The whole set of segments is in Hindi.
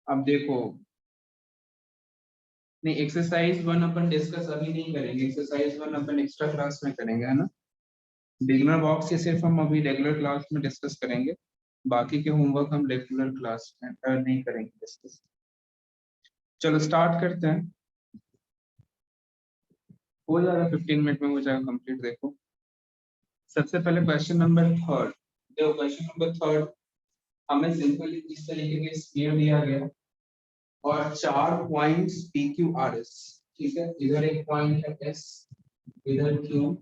अब देखो, नहीं एक्सरसाइज 1 अपन डिस्कस अभी नहीं करेंगे, एक्सरसाइज 1 अपन एक्स्ट्रा क्लास में करेंगे, है ना। बिगिनर बॉक्स के सिर्फ हम अभी रेगुलर क्लास में डिस्कस करेंगे, बाकी के होमवर्क हम रेगुलर क्लास में नहीं करेंगे डिस्कस। चलो स्टार्ट करते हैं, हो जाएगा 15 मिनट में हो जाएगा कंप्लीट। देखो सबसे पहले क्वेश्चन नंबर 3, देखो क्वेश्चन नंबर 3 हमें सिंपली इस तरीके के स्फीयर दिया गया और 4 points P Q R S, ठीक है। इधर एक पॉइंट है एस, इधर क्यू,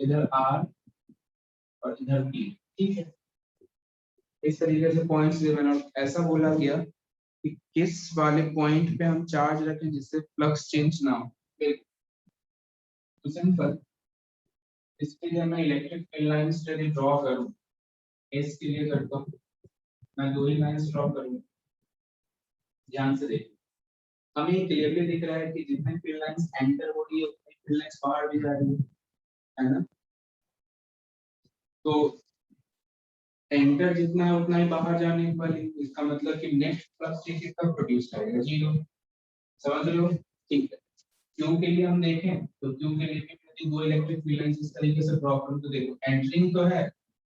इधर आर और इधर पी, ठीक है। इस तरीके से पॉइंट्स गिवन और ऐसा बोला गया कि किस वाले पॉइंट पे हम चार्ज रखें जिससे फ्लक्स चेंज ना हो। तो सिंपल, इसके लिए मैं इलेक्ट्रिक फील्ड लाइंस यदि ड्रॉ करूं, एस के लिए करता हूं, मैं 2 ही लाइंस ड्रॉ करूंगा। ध्यान से देखिए, हमें क्लियरली दिख रहा है कि जितने फील्ड लाइंस एंटर हो रही है उतनी फील्ड लाइंस बाहर भी जा रही है ना। तो एंटर जितना है उतना ही बाहर जाने वाली, इसका मतलब कि नेट फ्लक्स कितना प्रोड्यूस करेगा, जीरो। समझ रहे हो, ठीक है। क्यू के लिए हम देखें तो क्यू के लिए भी यदि 2 इलेक्ट्रिक फील्ड लाइंस इस तरीके से ड्रॉ करूं तो देखो एंटरिंग तो है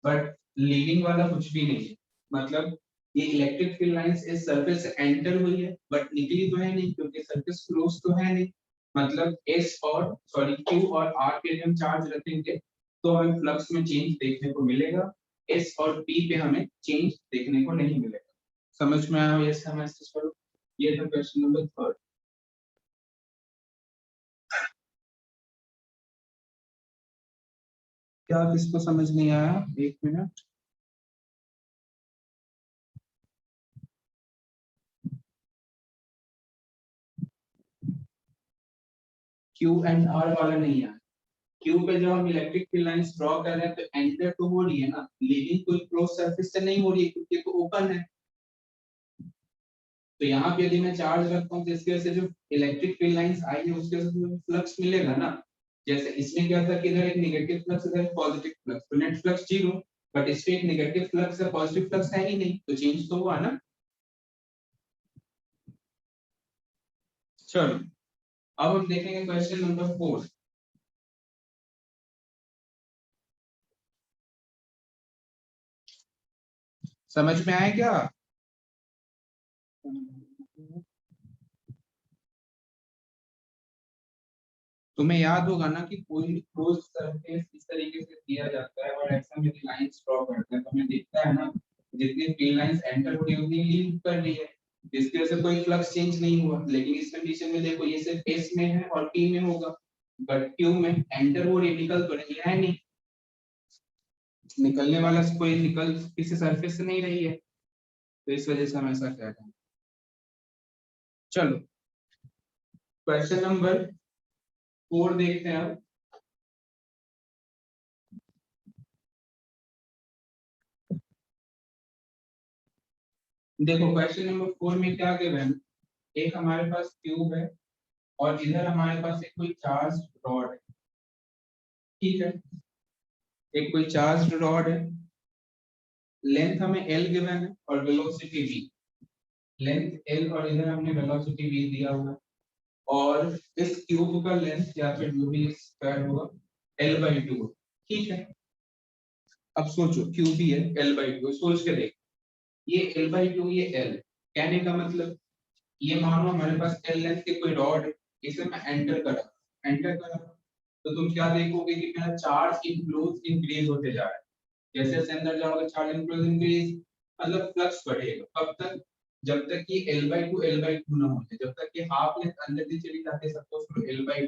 बट लीविंग वाला कुछ भी नहीं है। मतलब ये इलेक्ट्रिक फील्ड लाइंस इस सरफेस से एंटर हुई है बट निकली तो है नहीं क्योंकि सरफेस क्लोज तो है नहीं। मतलब एस और सॉरी क्यू और आर के लिए हम चार्ज रखेंगे तो हमें फ्लक्स में चेंज देखने को मिलेगा, एस और पी पे हमें चेंज देखने को नहीं मिलेगा। समझ में आया? यस, हम मैसेज करो। ये था क्वेश्चन नंबर 3। क्या किसको समझ नहीं आया? एक मिनट। क्यू एंड आर वाला नहीं है। क्यू पे जब हम इलेक्ट्रिक फील्ड लाइंस ड्रॉ कर रहे हैं तो एंटर तो हो रही है ना, लीविंग कोई क्रॉस सरफेस से नहीं हो रही है क्योंकि तो ओपन है। तो यहाँ पे यदि मैं चार्ज रखता हूँ तो इसकी वजह से जो इलेक्ट्रिक फील्ड लाइंस आई है उसके वजह से मुझे फ्लक्स मिलेगा ना। जैसे इसमें क्या था कि इधर एक नेगेटिव फ्लक्स, इधर पॉजिटिव फ्लक्स, तो नेट फ्लक्स जीरो, बट इसमें एक नेगेटिव फ्लक्स है, पॉजिटिव फ्लक्स है ही नहीं, तो चेंज तो हुआ ना। चलो अब हम देखेंगे क्वेश्चन नंबर 4। समझ में आया क्या? तुम्हें याद होगा ना कि कोई क्लोज सरफेस इस तरीके से दिया जाता है और ऐसा में लाइंस ड्रॉ करते हैं तो हमें दिखता है ना जितनी फील्ड लाइंस एंटर हो रही है उतनी लीव कर रही है, जिसकी वजह से कोई फ्लक्स चेंज नहीं हुआ। लेकिन इस कंडीशन में देखो ये सिर्फ एस में है और पी में होगा, बट क्यू में एंटर हो रही, निकल तो रही है नहीं, निकलने वाला कोई निकल किसी सरफेस से नहीं रही है, तो इस वजह से हम ऐसा कह रहे हैं। चलो क्वेश्चन नंबर 4 देखते हैं अब। देखो क्वेश्चन नंबर 4 में क्या गिवन, एक हमारे पास क्यूब है और इधर हमारे पास एक कोई चार्ज रॉड है, ठीक है। एक कोई चार्ज रॉड है, लेंथ हमें एल गिवन है और वेलोसिटी वी। लेंथ एल और इधर हमने वेलोसिटी वी दिया हुआ है और इस क्यूब का लेंथ या फिर जो भी स्क्वायर होगा L/2, ठीक है। अब सोचो क्यूब ही है, L/2 सोच के देख, ये L/2 ये L, कहने का मतलब ये मानो हमारे पास L लेंथ के कोई रॉड है, इसे मैं एंटर करा तो तुम क्या देखोगे कि मेरा चार्ज इनक्लूज इंक्रीज होते जा रहा है। जैसे जैसे अंदर जाओगे चार्ज इनक्लूज इंक्रीज, मतलब फ्लक्स बढ़ेगा। कब तक? जब तक कि L/2 ना हो जाए, जब तक कि हाफ लेंथ अंदर की चली जाती है सपोज करो L/2,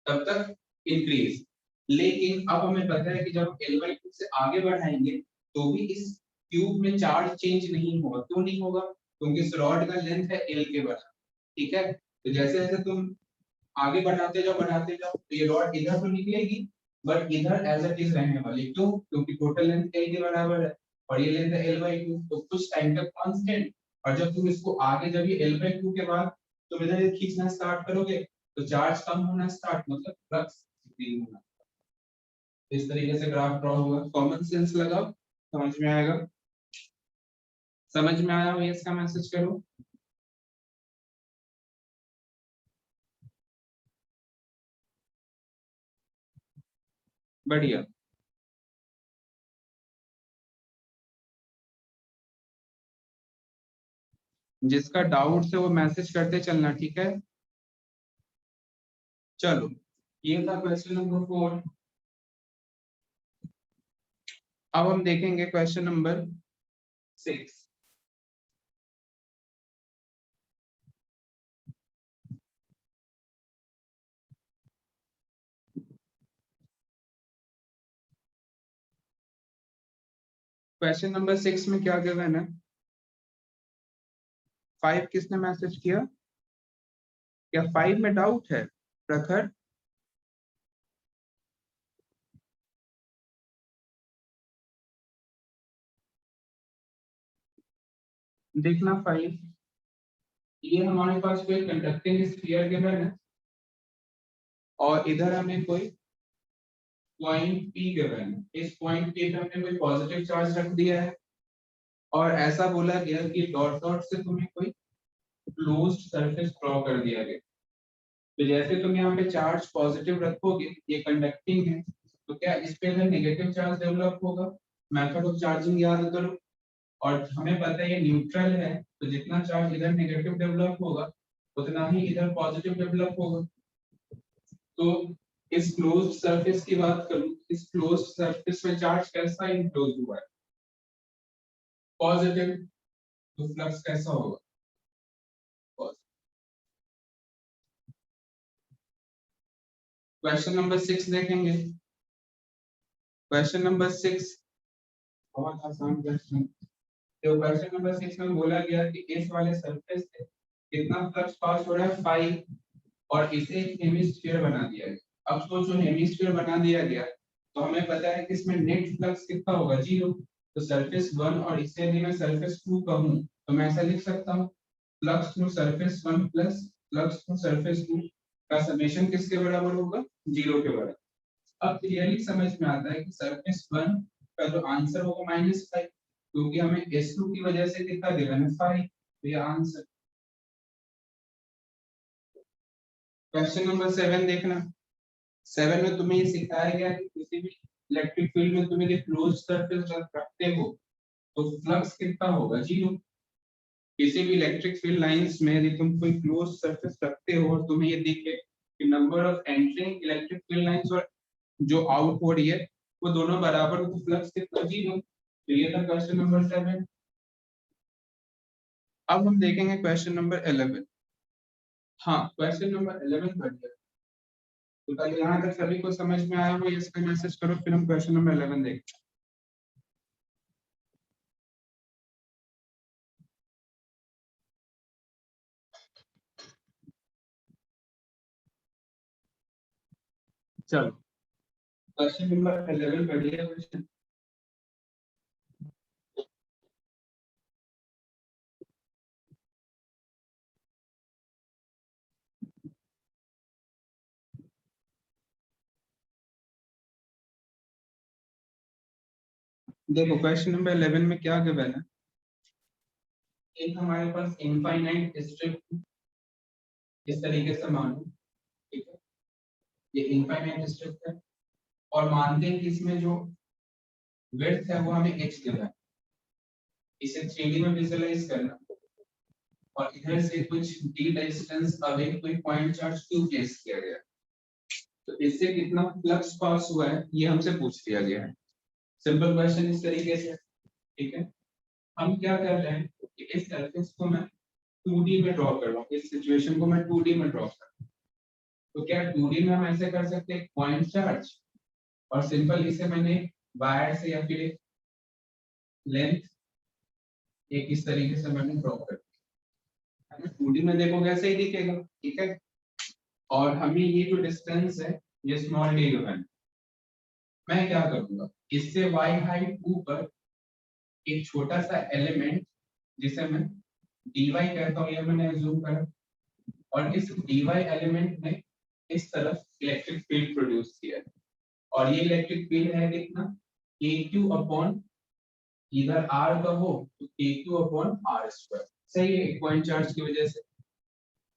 तब तक इंक्रीज। लेकिन अब हमें पता है कि जब L/2 से आगे बढ़ाएंगे तो भी इस क्यूब में चार्ज चेंज नहीं होगा। क्यों नहीं होगा? क्योंकि इस रॉड का लेंथ है L के बराबर, ठीक है। तो जैसे जैसे तुम आगे बढ़ाते जाओ तो ये रॉड इधर तो निकलेगी बट इधर एज इट इज रहने वाली। क्यों? क्योंकि टोटल लेंथ L के बराबर है और ये लेंथ है L/2, तो कुछ टाइम तक कांस्टेंट। और जब तुम इसको आगे जब ये L/2 के बाद तुम इधर खींचना स्टार्ट करोगे तो चार्ज कम होना स्टार्ट, मतलब फ्लक्स इंक्रीज होना। इस तरीके से ग्राफ ड्रॉ होगा। कॉमन सेंस लगाओ, समझ में आएगा। समझ में आया हो? इसका मैसेज करो। बढ़िया। जिसका डाउट है वो मैसेज करते चलना, ठीक है। चलो, ये था क्वेश्चन नंबर 4। अब हम देखेंगे क्वेश्चन नंबर 6। क्वेश्चन नंबर 6 में क्या गिवन है? 5 किसने मैसेज किया? क्या 5 में डाउट है प्रखर? देखना 5, ये हमारे पास कोई कंडक्टिंग स्फीयर गिवन है और इधर हमें कोई पॉइंट P गिवन है। इस पॉइंट P पे हमने कोई पॉजिटिव चार्ज रख दिया है और ऐसा बोला गया कि डॉट डॉट से तुम्हें कोई क्लोज्ड सरफेस ड्रॉ कर दिया गया। तो जैसे तुम यहाँ पे चार्ज पॉजिटिव रखोगे, ये कंडक्टिंग है, तो क्या इस पे अगर नेगेटिव चार्ज डेवलप होगा? मेथड ऑफ चार्जिंग याद करो। और हमें पता है ये न्यूट्रल है, तो जितना चार्ज इधर नेगेटिव डेवलप होगा उतना ही इधर पॉजिटिव डेवलप होगा। तो इस क्लोज्ड सरफेस की बात करूं, इस क्लोज्ड सरफेस में चार्ज कैसा इनक्लोज हुआ है? पॉजिटिव। तो फ्लक्स कैसा होगा? क्वेश्चन नंबर 6 देखेंगे। क्वेश्चन नंबर 6 बहुत आसान क्वेश्चन। तो क्वेश्चन नंबर 6 में बोला गया कि इस वाले सरफेस से कितना फ्लक्स पास हो रहा है? 5, और इसे एक हेमिस्फीयर बना दिया गया। अब सोचो, हेमिस्फीयर बना दिया गया तो हमें पता है कि इसमें नेट फ्लक्स कितना होगा? 0। तो सरफेस 1 और इसे यदि मैं सरफेस 2 कहूं तो मैं ऐसा लिख सकता हूं, flux through surface 1 plus flux through surface 2 का समेशन किसके बराबर होगा? 0 के बराबर। अब क्लियरली समझ में आता है कि सरफेस 1 का जो आंसर होगा -5, क्योंकि हमें S2 की वजह से कितना गिवन है? 5। तो ये आंसर। क्वेश्चन नंबर 7 देखना। 7 में तुम्हें ये सिखाया गया कि किसी भी इलेक्ट्रिक फील्ड में तुम्हें ये क्लोज सरफेस रखते हो तो फ्लक्स कितना होगा? 0। किसी भी इलेक्ट्रिक फील्ड लाइंस में यदि तुम कोई क्लोज सरफेस रखते हो और तुम्हें ये दिखे कि number of entering electric field lines और जो आउट हो रही है वो दोनों बराबर हो तो फ्लक्स कितना? 0। तो ये था क्वेश्चन नंबर 7। अब हम देखेंगे क्वेश्चन नंबर 11। हाँ, क्वेश्चन नंबर 11 बढ़िया। तो पहले यहाँ तक सभी को समझ में आया हो, इसका मैसेज करो, फिर हम क्वेश्चन नंबर 11 देखते हैं। चलो, क्वेश्चन नंबर 11 बढ़िया क्वेश्चन। देखो क्वेश्चन नंबर 11 में क्या गिवन है? एक हमारे पास इनफाइनाइट स्ट्रिप इस तरीके से मानो, ठीक है, ये इनफाइनाइट स्ट्रिप है और मानते हैं कि इसमें जो विड्थ है वो हमें h गिवन है। इसे 3D में विजुअलाइज करना और इधर से कुछ d डिस्टेंस अवे कोई पॉइंट चार्ज q प्लेस किया गया, तो इससे कितना फ्लक्स पास हुआ है ये हमसे पूछ लिया गया है। सिंपल क्वेश्चन इस तरीके से, ठीक है। हम क्या कर रहे हैं कि इस सरफेस को मैं 2D में ड्रॉ कर रहा हूँ, इस सिचुएशन को मैं 2D में ड्रॉ कर रहा हूँ। तो क्या 2D में हम ऐसे कर सकते हैं पॉइंट चार्ज और सिंपल इसे मैंने वायर से या फिर लेंथ एक इस तरीके से मैंने ड्रॉ कर दिया। 2D में देखो कैसे ही दिखेगा, ठीक है। और हमें ये जो डिस्टेंस है ये स्मॉल डी गिवन है। मैं क्या करूंगा, इससे y हाइट ऊपर एक छोटा सा एलिमेंट जिसे मैं dy कहता हूँ, ये मैंने अज्यूम करा, और इस dy एलिमेंट ने इस तरफ इलेक्ट्रिक फील्ड प्रोड्यूस किया है और ये इलेक्ट्रिक फील्ड है कितना? kq अपॉन, इधर r का हो तो kq अपॉन r स्क्वायर। सही है, एक पॉइंट चार्ज की वजह से,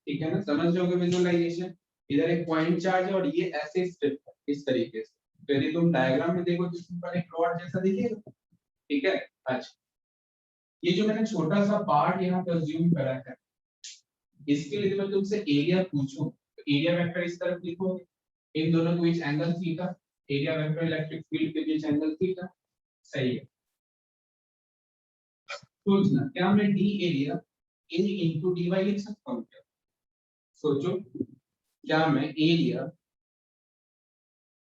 ठीक है ना, समझ जाओगे विजुअलाइजेशन। इधर एक पॉइंट चार्ज है और ये ऐसे स्ट्रिप है इस तरीके से, तो यदि तुम डायग्राम में देखो तो सिंपल एक रॉड जैसा दिखेगा, ठीक है। अच्छा, ये जो मैंने छोटा सा पार्ट यहाँ पर अज्यूम करा है, इसके लिए मैं तुमसे एरिया पूछूं तो एरिया वेक्टर इस तरफ लिखोगे, इन दोनों के बीच angle theta, area vector electric field के बीच एंगल थीटा, सही है। सोचना क्या मैं D area A into D Y लिख सकता हूँ क्या? सोचो, क्या मैं एरिया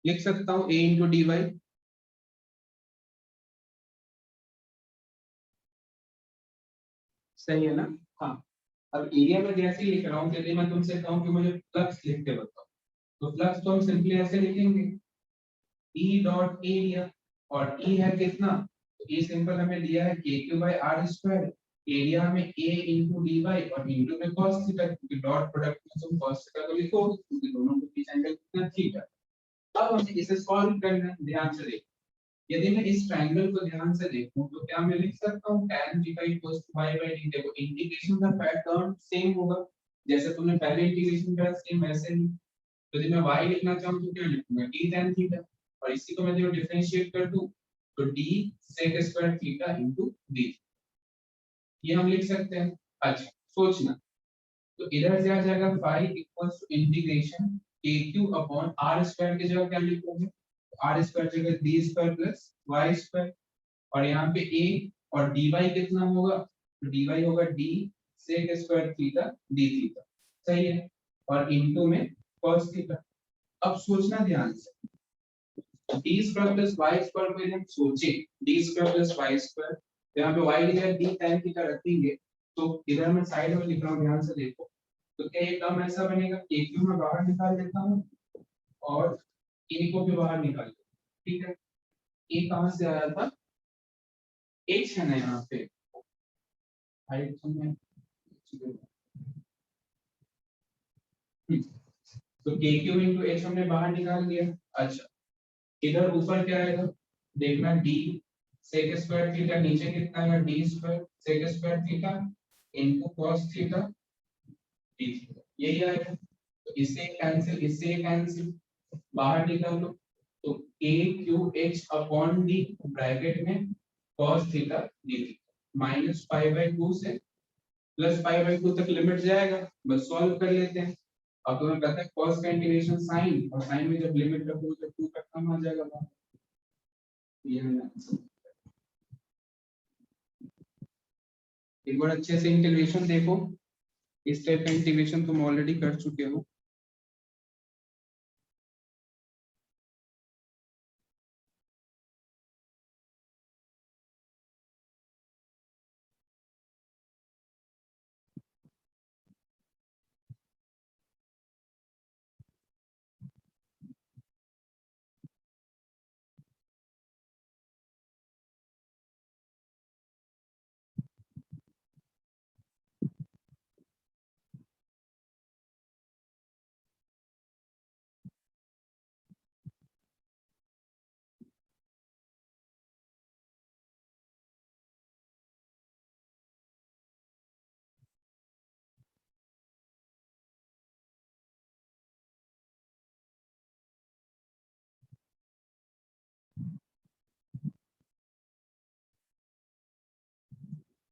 लिख सकता हूँ ए इंटू डी वाई? सही है ना? हाँ। अब एरिया में जैसे ही लिख रहा हूँ, यदि मैं तुमसे कहूँ कि मुझे फ्लक्स लिख के बताओ, तो फ्लक्स तो हम सिंपली ऐसे लिखेंगे ई डॉट एरिया, और ई है कितना? तो ई सिंपल हमें दिया है K Q by R square, area में ए इंटू डी वाई और इंटू में कॉस थीटा, क्योंकि डॉट प्रोडक्ट में तुम कॉस थीटा को लिखो क्योंकि दोनों के बीच एंगल कितना थीटा। अब हमें इसे सॉल्व करना है, ध्यान से देखो। यदि मैं इस ट्रायंगल को ध्यान से देखूं तो क्या मैं लिख सकता हूं tan theta equals to y by d? देखो इंटीग्रेशन का पैटर्न सेम होगा, जैसे तुमने पहले इंटीग्रेशन किया सेम वैसे ही। तो यदि मैं y लिखना चाहूं तो क्या लिखूंगा? d tan थीटा, और इसी को मैं जो डिफरेंशिएट कर दूं तो d sec square theta into d, ये हम लिख सकते हैं। अच्छा, सोचना, तो इधर से आ जाएगा phi equals to integration kq upon r square की जगह क्या लिखोगे? r स्क्वायर जगह d square plus y square, और यहाँ पे a और dy कितना होगा? तो dy होगा d sec square theta d theta, सही है, और इनटू में cos थीटा। अब सोचना ध्यान से, d square plus y square को यदि हम सोचे, d square plus y square, यहाँ पे y की जगह d tan थीटा रखेंगे, तो इधर मैं साइड में लिख रहा हूँ, ध्यान से देखो, तो क्या ये टर्म ऐसा बनेगा कि क्यू मैं बाहर निकाल देता हूँ और इनको भी बाहर निकाल देता हूँ, ठीक है। ये कहाँ से आया था? h है ना यहाँ पे, हाइट में, तो के क्यू इंटू एच हमने बाहर निकाल दिया। अच्छा, इधर ऊपर क्या आएगा? देखना d sec स्क्वायर थीटा, नीचे कितना आएगा? d square sec square theta into cos theta d theta, यही आएगा। तो इससे कैंसिल, बाहर निकाल लो, तो a Q H upon d bracket में cos theta d theta minus pi by 2 से प्लस पाई बाय 2 तक लिमिट जाएगा, बस सॉल्व कर लेते हैं। अब तुम्हें पता है cos का इंटीग्रेशन sin, और sin में जब लिमिट रखो तो 2 तक कम आ जाएगा बाहर। ये है आंसर। एक बार अच्छे से इंटीग्रेशन देखो, इस टाइप का इंटीग्रेशन तुम ऑलरेडी कर चुके हो।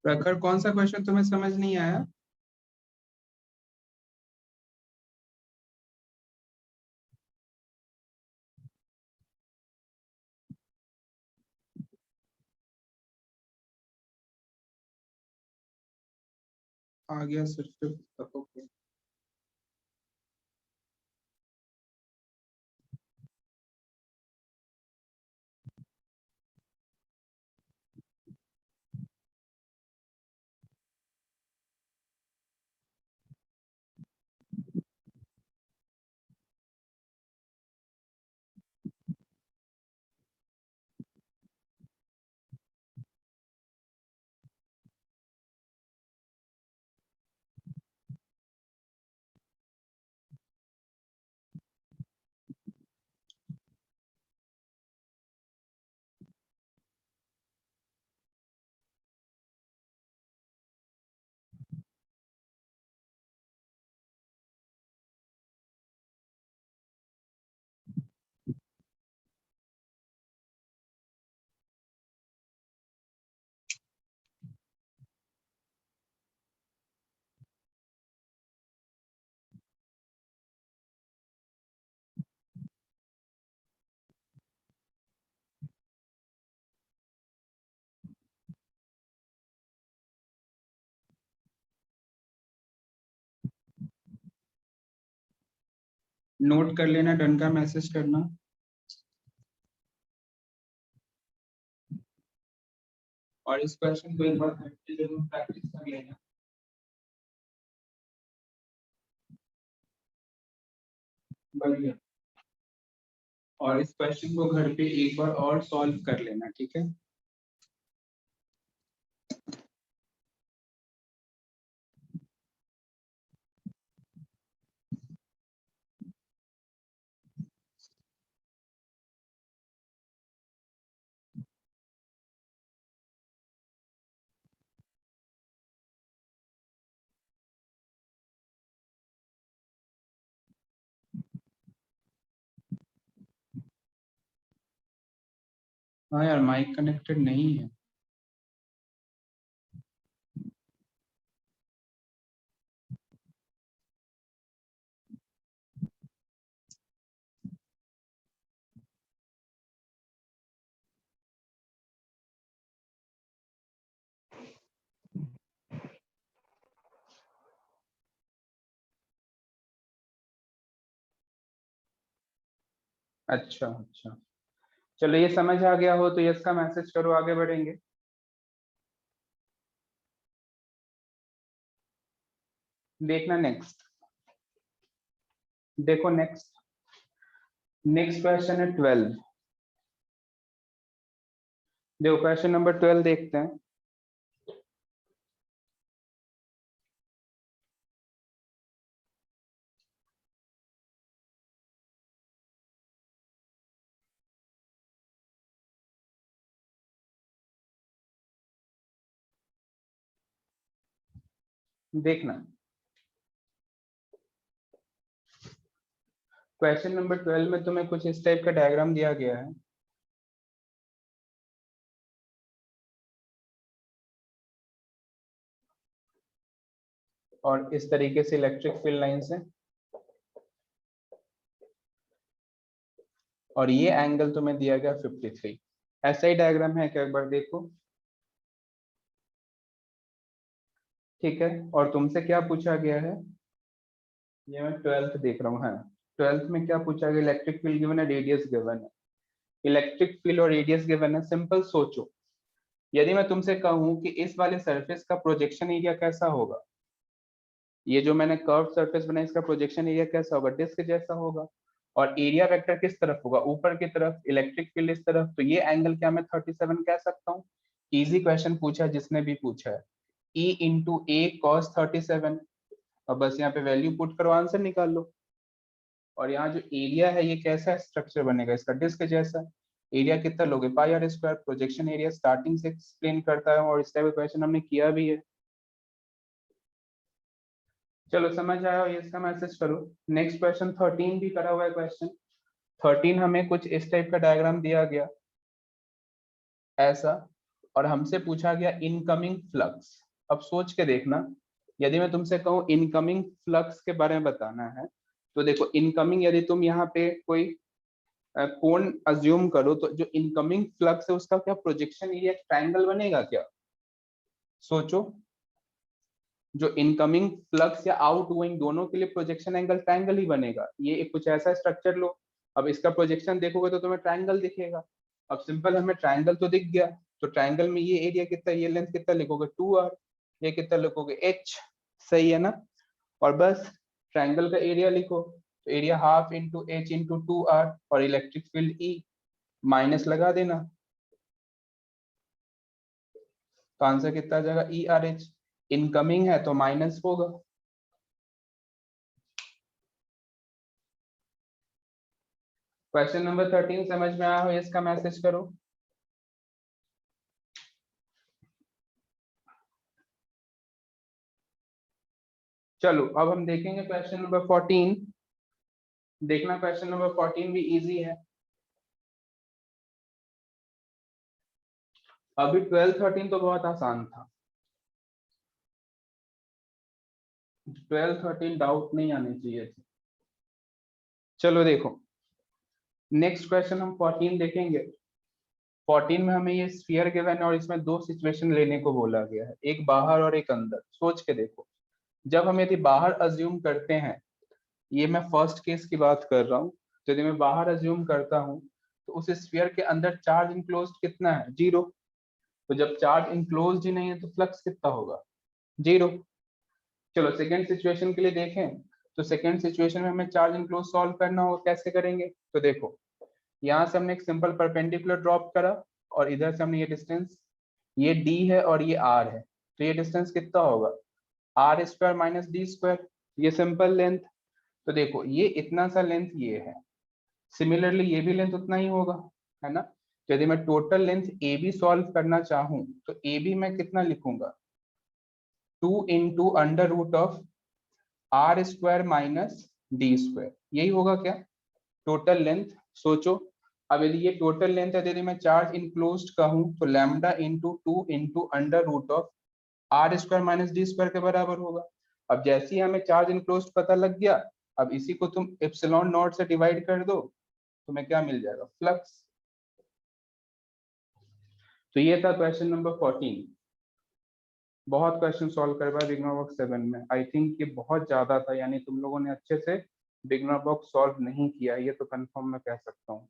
प्रखर, कौन सा क्वेश्चन तुम्हें समझ नहीं आया? आ गया सिर्फ, ओके। नोट कर लेना, डन का मैसेज करना। और इस क्वेश्चन को एक बार घर पे जरूर प्रैक्टिस कर लेना। बढ़िया। और इस क्वेश्चन को घर पे एक बार और सॉल्व कर लेना, ठीक है। हाँ यार, माइक कनेक्टेड नहीं है। अच्छा अच्छा, चलो ये समझ आ गया हो तो यस का मैसेज करो, आगे बढ़ेंगे। देखना नेक्स्ट, देखो नेक्स्ट, नेक्स्ट क्वेश्चन है 12। देखो क्वेश्चन नंबर 12 देखते हैं। देखना क्वेश्चन नंबर 12 में तुम्हें कुछ इस टाइप का डायग्राम दिया गया है। और इस तरीके से इलेक्ट्रिक फील्ड लाइन से, और ये एंगल तुम्हें दिया गया 53। ऐसा ही डायग्राम है क्या, एक बार देखो। ठीक है, और तुमसे क्या पूछा गया है, ये मैं 12th देख रहा हूँ। हाँ, 12th में क्या पूछा गया, इलेक्ट्रिक फील्ड गिवन है, रेडियस गिवन है। इलेक्ट्रिक फील्ड और रेडियस गिवन है। सिंपल सोचो, यदि मैं तुमसे कहूं कि इस वाले सरफेस का प्रोजेक्शन एरिया कैसा होगा, ये जो मैंने कर्व सरफेस बनाया इसका प्रोजेक्शन एरिया कैसा होगा, डिस्क जैसा होगा। और एरिया वेक्टर किस तरफ होगा, ऊपर की तरफ, इलेक्ट्रिक फील्ड इस तरफ, तो ये एंगल क्या मैं 37 कह सकता हूँ। इजी क्वेश्चन पूछा है जिसने भी पूछा है, E इंटू ए कॉस 37। अब बस यहाँ पे वैल्यू पुट करो, आंसर निकाल लो। और यहाँ जो एरिया है ये कैसा स्ट्रक्चर बनेगा, इसका डिस्क जैसा। एरिया कितना लोगे, pi R square. Projection area starting से एक्सप्लेन करता है और इस टाइप का क्वेश्चन हमने किया भी है। चलो समझ आया, ये इसका मैसेज करो। नेक्स्ट क्वेश्चन 13 भी करा हुआ है क्वेश्चन। 13 हमें कुछ इस टाइप का डायग्राम दिया गया ऐसा, और हमसे पूछा गया इनकमिंग फ्लक्स। अब सोच के देखना, यदि मैं तुमसे कहूँ इनकमिंग फ्लक्स के बारे में बताना है, तो देखो इनकमिंग, यदि तुम यहाँ पे कोई कोण अज्यूम करो, तो जो इनकमिंग फ्लक्स है उसका क्या प्रोजेक्शन एरिया ट्रायंगल बनेगा क्या। सोचो, जो इनकमिंग फ्लक्स या आउट गोइंग दोनों के लिए प्रोजेक्शन एंगल ट्रायंगल ही बनेगा। ये एक कुछ ऐसा स्ट्रक्चर लो, अब इसका प्रोजेक्शन देखोगे तो तुम्हें ट्रायंगल दिखेगा। अब सिंपल, हमें ट्रायंगल तो दिख गया, तो ट्रायंगल में ये एरिया कितना, ये लेंथ कितना लिखोगे 2r, ये कितना लिखोगे h। सही है ना। और बस ट्रायंगल का एरिया लिखो, तो area half into H into 2r, और इलेक्ट्रिक फील्ड E माइनस लगा देना, तो आंसर कितना आ जाएगा ERH। इनकमिंग है तो माइनस होगा। क्वेश्चन नंबर 13 समझ में आया हो, इसका मैसेज करो। चलो अब हम देखेंगे क्वेश्चन नंबर 14। देखना क्वेश्चन नंबर 14 भी इजी है। अभी 12 13 तो बहुत आसान था, 12 13 डाउट नहीं आने चाहिए थे। चलो देखो, नेक्स्ट क्वेश्चन हम 14 देखेंगे। 14 में हमें ये स्फीयर गिवन है और इसमें दो सिचुएशन लेने को बोला गया है, एक बाहर और एक अंदर। सोच के देखो, जब हम यदि बाहर अज्यूम करते हैं ये मैं फर्स्ट केस की बात कर रहा हूँ। तो यदि मैं बाहर अज्यूम करता हूँ तो उस स्फीयर के अंदर चार्ज इनक्लोज्ड कितना है, 0। तो जब चार्ज इनक्लोज्ड ही नहीं है तो फ्लक्स कितना होगा, 0। चलो सेकेंड सिचुएशन के लिए देखें। तो सेकेंड सिचुएशन में हमें चार्ज इनक्लोज सॉल्व करना होगा, कैसे करेंगे। तो देखो यहाँ से हमने एक सिंपल परपेंडिकुलर ड्रॉप करा और इधर से हमने ये डिस्टेंस, ये d है और ये r है, तो ये डिस्टेंस कितना होगा, R square minus D square, ये सिंपल लेंथ। तो देखो ये इतना सा लेंथ ये है, सिमिलरली ये भी लेंथ उतना ही होगा, है ना। तो यदि मैं total length A B solve करना चाहूं तो ए बी मैं कितना लिखूंगा, 2 into under root of R square minus D square, यही होगा क्या टोटल लेंथ। सोचो अब यदि ये टोटल लेंथ है, यदि मैं चार्ज इनक्लोज्ड कहूं तो lambda into 2 into under root of R square minus D square के बराबर होगा। अब जैसे ही हमें चार्ज इनक्लोज्ड पता लग गया, अब इसी को तुम एप्सिलॉन नॉट से डिवाइड कर दो, तुम्हें क्या मिल जाएगा, फ्लक्स। तो ये था क्वेश्चन नंबर 14। बहुत क्वेश्चन सॉल्व करवाया बिगनर बॉक्स 7 में, आई थिंक ये बहुत ज्यादा था, यानी तुम लोगों ने अच्छे से बिगनर बॉक्स सॉल्व नहीं किया, ये तो कंफर्म मैं कह सकता हूँ।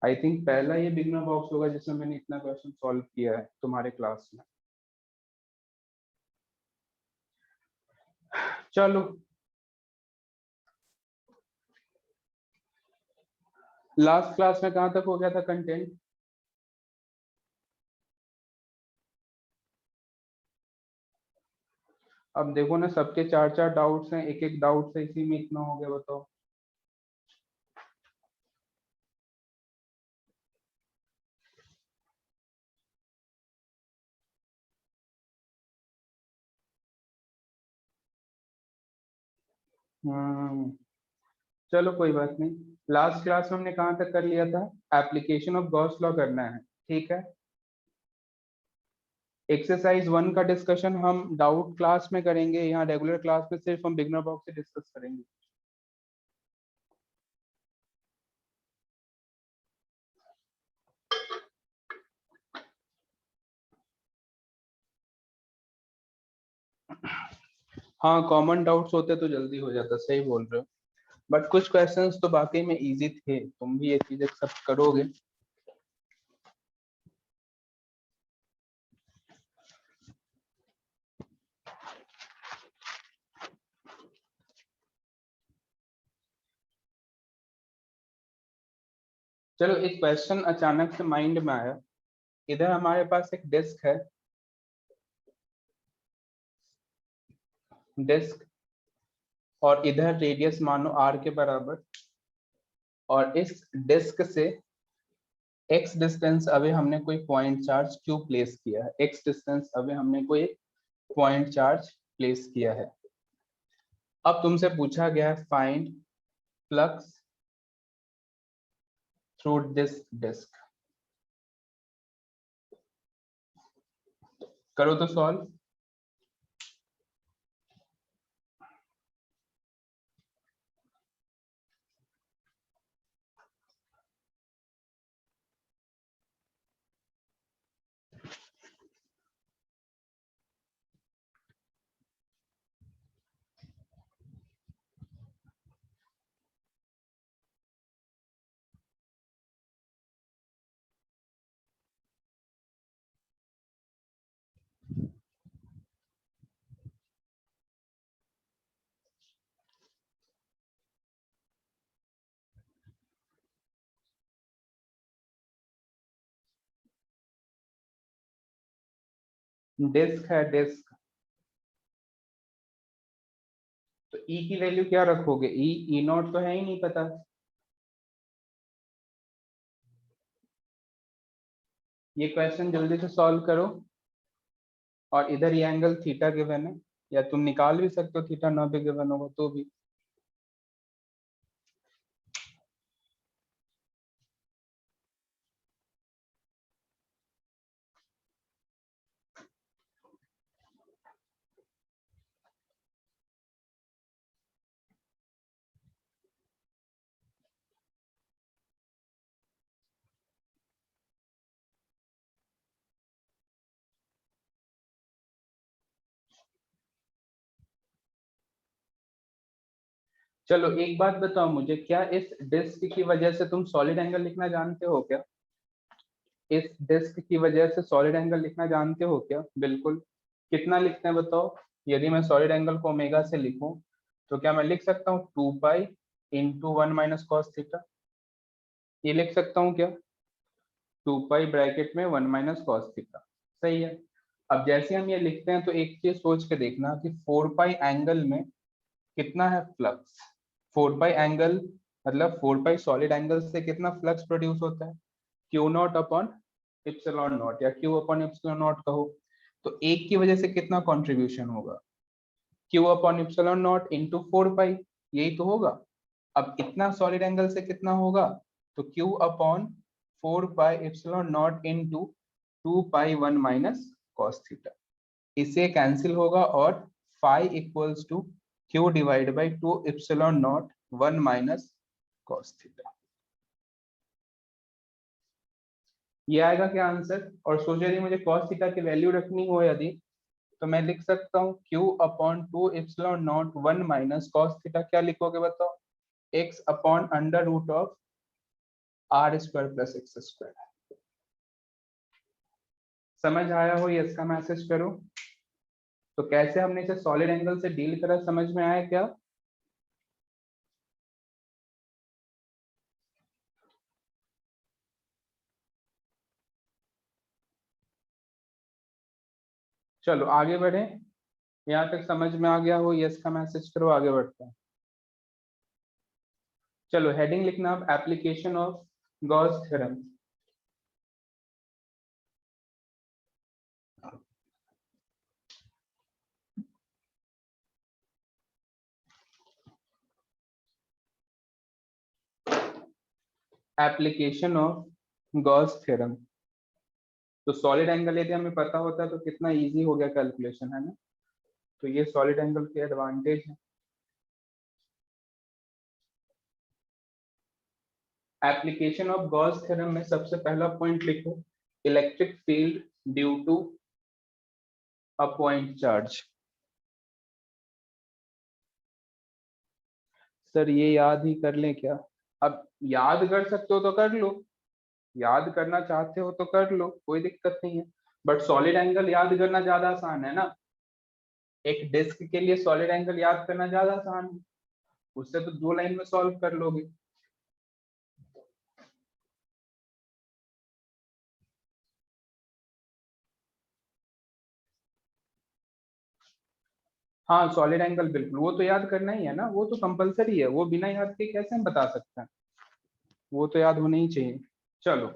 आई थिंक पहला ये बिगनर बॉक्स होगा जिसमें मैंने इतना क्वेश्चन सॉल्व किया है तुम्हारे क्लास में। चलो लास्ट क्लास में कहाँ तक हो गया था कंटेंट, अब देखो ना सबके चार चार डाउट्स हैं, एक एक डाउट से इसी में इतना हो गया, बताओ। हम्म, चलो कोई बात नहीं। लास्ट क्लास में हमने कहाँ तक कर लिया था, एप्लीकेशन ऑफ गॉस लॉ करना है, ठीक है। एक्सरसाइज 1 का डिस्कशन हम डाउट क्लास में करेंगे, यहाँ रेगुलर क्लास में सिर्फ हम बिगनर बॉक्स से डिस्कस करेंगे। हाँ कॉमन डाउट्स होते तो जल्दी हो जाता, सही बोल रहे हो, बट कुछ क्वेश्चंस तो बाकी में इजी थे, तुम भी ये चीज एक्सेप्ट करोगे। चलो एक क्वेश्चन अचानक से माइंड में आया, इधर हमारे पास एक डिस्क है, डिस्क, और इधर रेडियस मानो r के बराबर, और इस डिस्क से x डिस्टेंस अभी हमने कोई पॉइंट चार्ज क्यू प्लेस किया है, x डिस्टेंस अभी हमने कोई पॉइंट चार्ज प्लेस किया है। अब तुमसे पूछा गया है find flux through this disc, करो तो सॉल्व। डिस्क है डिस्क, तो ई की वैल्यू क्या रखोगे, ई नॉट तो है ही नहीं पता, ये क्वेश्चन जल्दी से सॉल्व करो। और इधर ये एंगल थीटा गिवन है, या तुम निकाल भी सकते हो थीटा ना भी गिवन होगा तो भी। चलो एक बात बताओ मुझे, क्या इस डिस्क की वजह से तुम सॉलिड एंगल लिखना जानते हो क्या? इस डिस्क की वजह से सॉलिड एंगल लिखना जानते हो क्या? बिल्कुल। कितना लिखते हैं बताओ? यदि मैं सॉलिड एंगल को ओमेगा से लिखूं तो क्या मैं लिख सकता हूँ 2 पाई इंटू 1 - cos थीटा? ये लिख सकता हूँ क्या? 2 पाई ब्रैकेट में 1 - cos थीटा। सही है। अब जैसे हम ये लिखते हैं तो एक चीज सोच के देखना कि 4 पाई एंगल में कितना है फ्लक्स। 4 पाई एंगल मतलब 4 पाई सॉलिड एंगल से कितना फ्लक्स प्रोड्यूस होता है? Q not upon epsilon not, या क्यू अपॉन इप्सिलॉन नॉट कहो। तो एक की वजह से कितना कंट्रीब्यूशन होगा? Q upon epsilon naught into 4 पाई, यही तो होगा। अब इतना सॉलिड एंगल से कितना होगा? तो Q upon 4 pi epsilon naught into 2 pi 1 - cos theta. इससे कैंसिल होगा और phi equals to Q divide by 2 epsilon naught 1 - cos theta. ये आएगा क्या आंसर? और सोचो यदि मुझे cos थीटा की वैल्यू रखनी हो यदि, तो मैं लिख सकता हूँ Q upon 2 epsilon naught 1 - cos theta. क्या लिखोगे बताओ? X upon under root of R square plus X square. समझ आया हो? यस का मैसेज करो। तो कैसे हमने इसे सॉलिड एंगल से डील करा, समझ में आया क्या? चलो आगे बढ़े। यहाँ तक समझ में आ गया हो? यस का मैसेज करो, आगे बढ़ते हैं। चलो हेडिंग लिखना अब, application of Gauss theorem. Application of Gauss theorem. तो सॉलिड एंगल यदि हमें पता होता है तो कितना इजी हो गया कैलकुलेशन, है ना? तो ये सॉलिड एंगल के एडवांटेज है। एप्लीकेशन ऑफ गॉस थ्योरम में सबसे पहला पॉइंट लिखो, electric field due to a point charge. Sir ये याद ही कर लें क्या? अब याद कर सकते हो तो कर लो, याद करना चाहते हो तो कर लो, कोई दिक्कत नहीं है। बट सॉलिड एंगल याद करना ज्यादा आसान है ना। एक डिस्क के लिए सॉलिड एंगल याद करना ज्यादा आसान है, उससे तो 2 लाइन में सॉल्व कर लोगे। हाँ सॉलिड एंगल बिल्कुल, वो तो याद करना ही है ना, वो तो कंपलसरी है, वो बिना याद के कैसे हम बता सकते हैं? वो तो याद होना ही चाहिए। चलो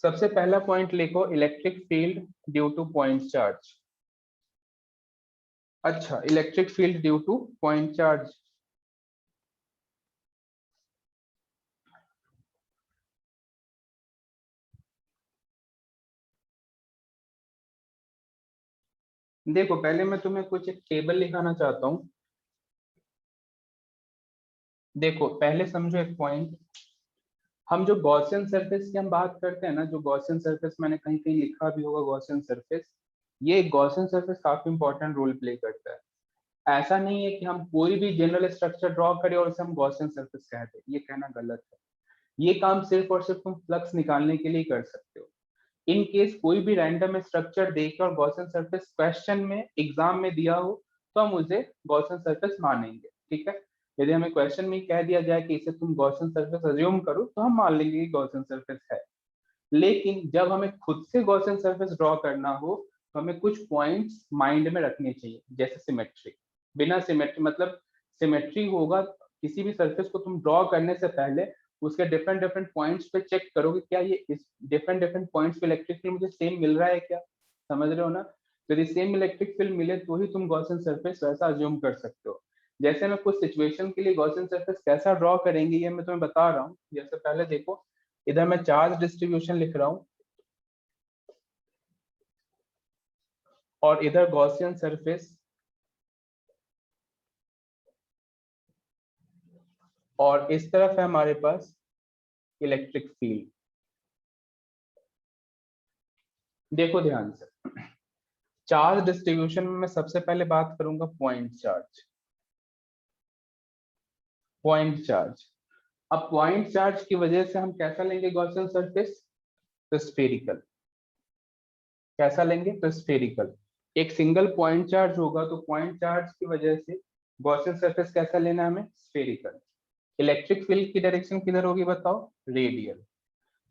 सबसे पहला पॉइंट लिखो, electric field due to point charge. अच्छा, electric field due to point charge. देखो पहले मैं तुम्हें कुछ एक टेबल लिखाना चाहता हूँ। देखो पहले समझो एक पॉइंट, हम जो गॉसियन सरफेस की हम बात करते हैं ना, जो गॉसियन सरफेस मैंने कहीं कहीं लिखा भी होगा गॉसियन सरफेस, ये गॉसियन सरफेस काफी इंपॉर्टेंट रोल प्ले करता है। ऐसा नहीं है कि हम कोई भी जनरल स्ट्रक्चर ड्रॉ करें और उसे हम गॉसियन सरफेस कहते हैं, ये कहना गलत है। ये काम सिर्फ और सिर्फ तुम फ्लक्स निकालने के लिए कर सकते हो। इन केस कोई भी रैंडम स्ट्रक्चर देके और गॉसियन सरफेस क्वेश्चन में एग्जाम में दिया हो तो हम उसे गॉसियन सरफेस मानेंगे, ठीक है। यदि हमें क्वेश्चन में कह दिया जाए कि इसे तुम गॉसियन सरफेस अज्यूम करो तो हम मान लेंगे कि गॉसियन सरफेस है। लेकिन जब हमें खुद से गॉसियन सरफेस ड्रॉ करना हो तो हमें कुछ पॉइंट्स माइंड में रखने चाहिए, जैसे सिमेट्री। बिना सिमेट्री मतलब सिमेट्री होगा, किसी भी सरफेस को तुम ड्रॉ करने से पहले उसके डिफरेंट डिफरेंट पॉइंट्स पे चेक करोगे क्या ये इस डिफरेंट डिफरेंट पॉइंट्स पे इलेक्ट्रिक फील्ड मुझे सेम मिल रहा है क्या। समझ रहे हो ना? तो यदि सेम इलेक्ट्रिक फील्ड मिले तो ही तुम गॉसियन सरफेस वैसा अज्यूम कर सकते हो। जैसे मैं कुछ सिचुएशन के लिए गॉसियन सरफेस कैसा ड्रॉ करेंगे ये मैं तुम्हें बता रहा हूँ। जैसे पहले देखो, इधर मैं चार्ज डिस्ट्रीब्यूशन लिख रहा हूँ और इधर गॉसियन सरफेस, और इस तरफ है हमारे पास इलेक्ट्रिक फील्ड। देखो ध्यान से, चार्ज डिस्ट्रीब्यूशन में मैं सबसे पहले बात करूंगा पॉइंट चार्ज। Point charge. अब पॉइंट चार्ज की वजह से हम कैसा लेंगे गॉसियन सरफेस? तो स्फेरिकल। कैसा लेंगे? तो स्फेरिकल। एक सिंगल पॉइंट चार्ज होगा तो पॉइंट चार्ज की वजह से गॉसियन सरफेस कैसा लेना है हमें? स्फेरिकल। इलेक्ट्रिक फील्ड की डायरेक्शन किधर होगी बताओ? रेडियल।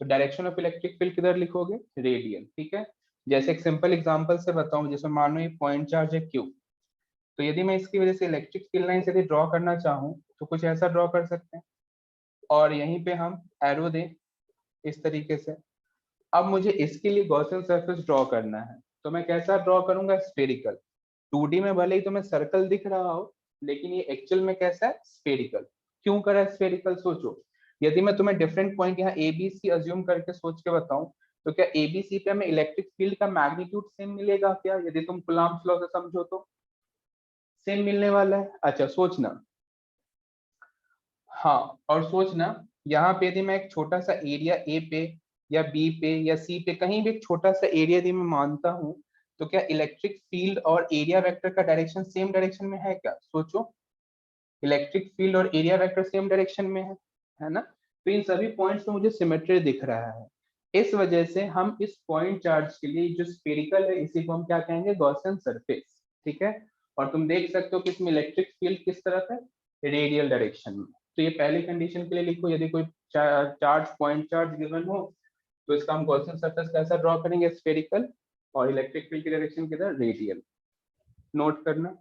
तो डायरेक्शन ऑफ इलेक्ट्रिक फील्ड किधर लिखोगे? रेडियल। ठीक है। जैसे एक सिंपल एग्जांपल से बताऊं, जैसे मानो ये पॉइंट चार्ज है क्यू, तो यदि मैं इसकी वजह से इलेक्ट्रिक फील्ड लाइन यदि ड्रॉ करना चाहूँ तो कुछ ऐसा ड्रॉ कर सकते हैं, और यहीं पे हम एरो दें इस तरीके से। अब मुझे इसके लिए गॉसियन सरफेस ड्रॉ करना है, तो मैं कैसा ड्रॉ करूंगा? स्फेरिकल। 2D में भले ही तुम्हें सर्कल दिख रहा हो, लेकिन ये एक्चुअल में कैसा है? स्फेरिकल। क्यों करा स्फेरिकल? सोचो, यदि मैं तुम्हें डिफरेंट पॉइंट यहाँ ए बी सी अज्यूम करके सोच के बताऊं, तो क्या ए बी सी पे हमें इलेक्ट्रिक फील्ड का मैग्नीट्यूड सेम मिलेगा क्या? यदि तुम कूलम्ब्स लॉ से समझो तो सेम मिलने वाला है। अच्छा सोचना, हाँ, और सोचना, यहाँ पे यदि मैं एक छोटा सा एरिया ए पे या बी पे या सी पे कहीं भी एक छोटा सा एरिया यदि मैं मानता हूँ, तो क्या इलेक्ट्रिक फील्ड और एरिया वेक्टर का डायरेक्शन सेम डायरेक्शन में है क्या? सोचो, इलेक्ट्रिक फील्ड और एरिया वेक्टर सेम डायरेक्शन में है ना? तो इन सभी पॉइंट्स में मुझे सिमेट्री दिख रहा है। इस वजह से हम इस पॉइंट चार्ज के लिए जो स्फेरिकल है इसी को हम क्या कहेंगे? Gaussian surface. ठीक है। और तुम देख सकते हो कि इसमें इलेक्ट्रिक फील्ड किस तरफ है? रेडियल डायरेक्शन में। तो ये पहली कंडीशन के लिए लिखो, यदि कोई चार्ज पॉइंट चार्ज गिवन हो तो इसका हम गॉसियन सरफेस कैसा ड्रॉ करेंगे? स्फेरिकल। और इलेक्ट्रिक फील्ड की डायरेक्शन किधर? रेडियल। नोट करना।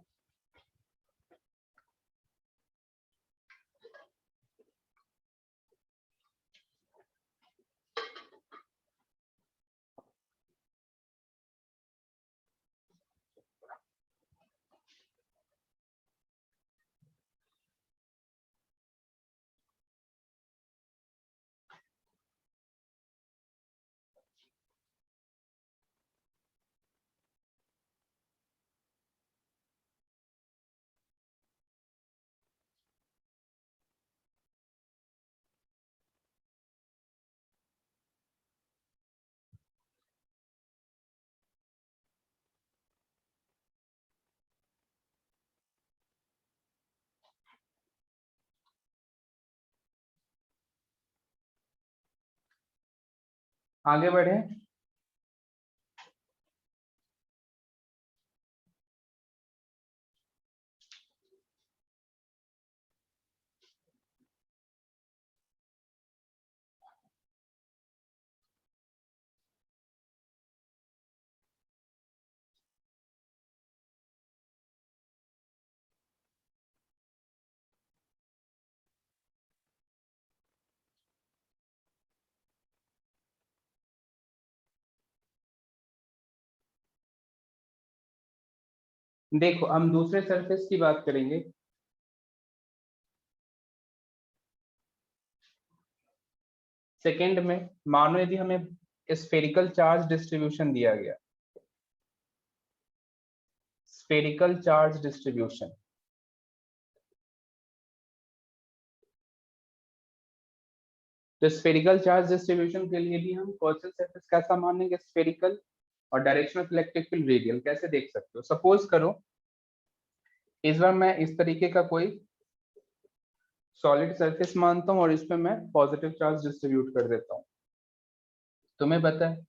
आगे बढ़े। देखो हम दूसरे सरफेस की बात करेंगे। सेकंड में मानो यदि हमें स्फेरिकल चार्ज डिस्ट्रीब्यूशन दिया गया, स्फेरिकल चार्ज डिस्ट्रीब्यूशन, तो स्फेरिकल चार्ज डिस्ट्रीब्यूशन के लिए भी हम गॉसियन सरफेस कैसा मानेंगे? स्फेरिकल। और direction of electric field radial. कैसे देख सकते हो? सपोज करो इस बार मैं इस तरीके का कोई सॉलिड सरफेस मानता हूँ और इस पे मैं पॉजिटिव चार्ज डिस्ट्रीब्यूट कर देता हूँ। तुम्हें पता है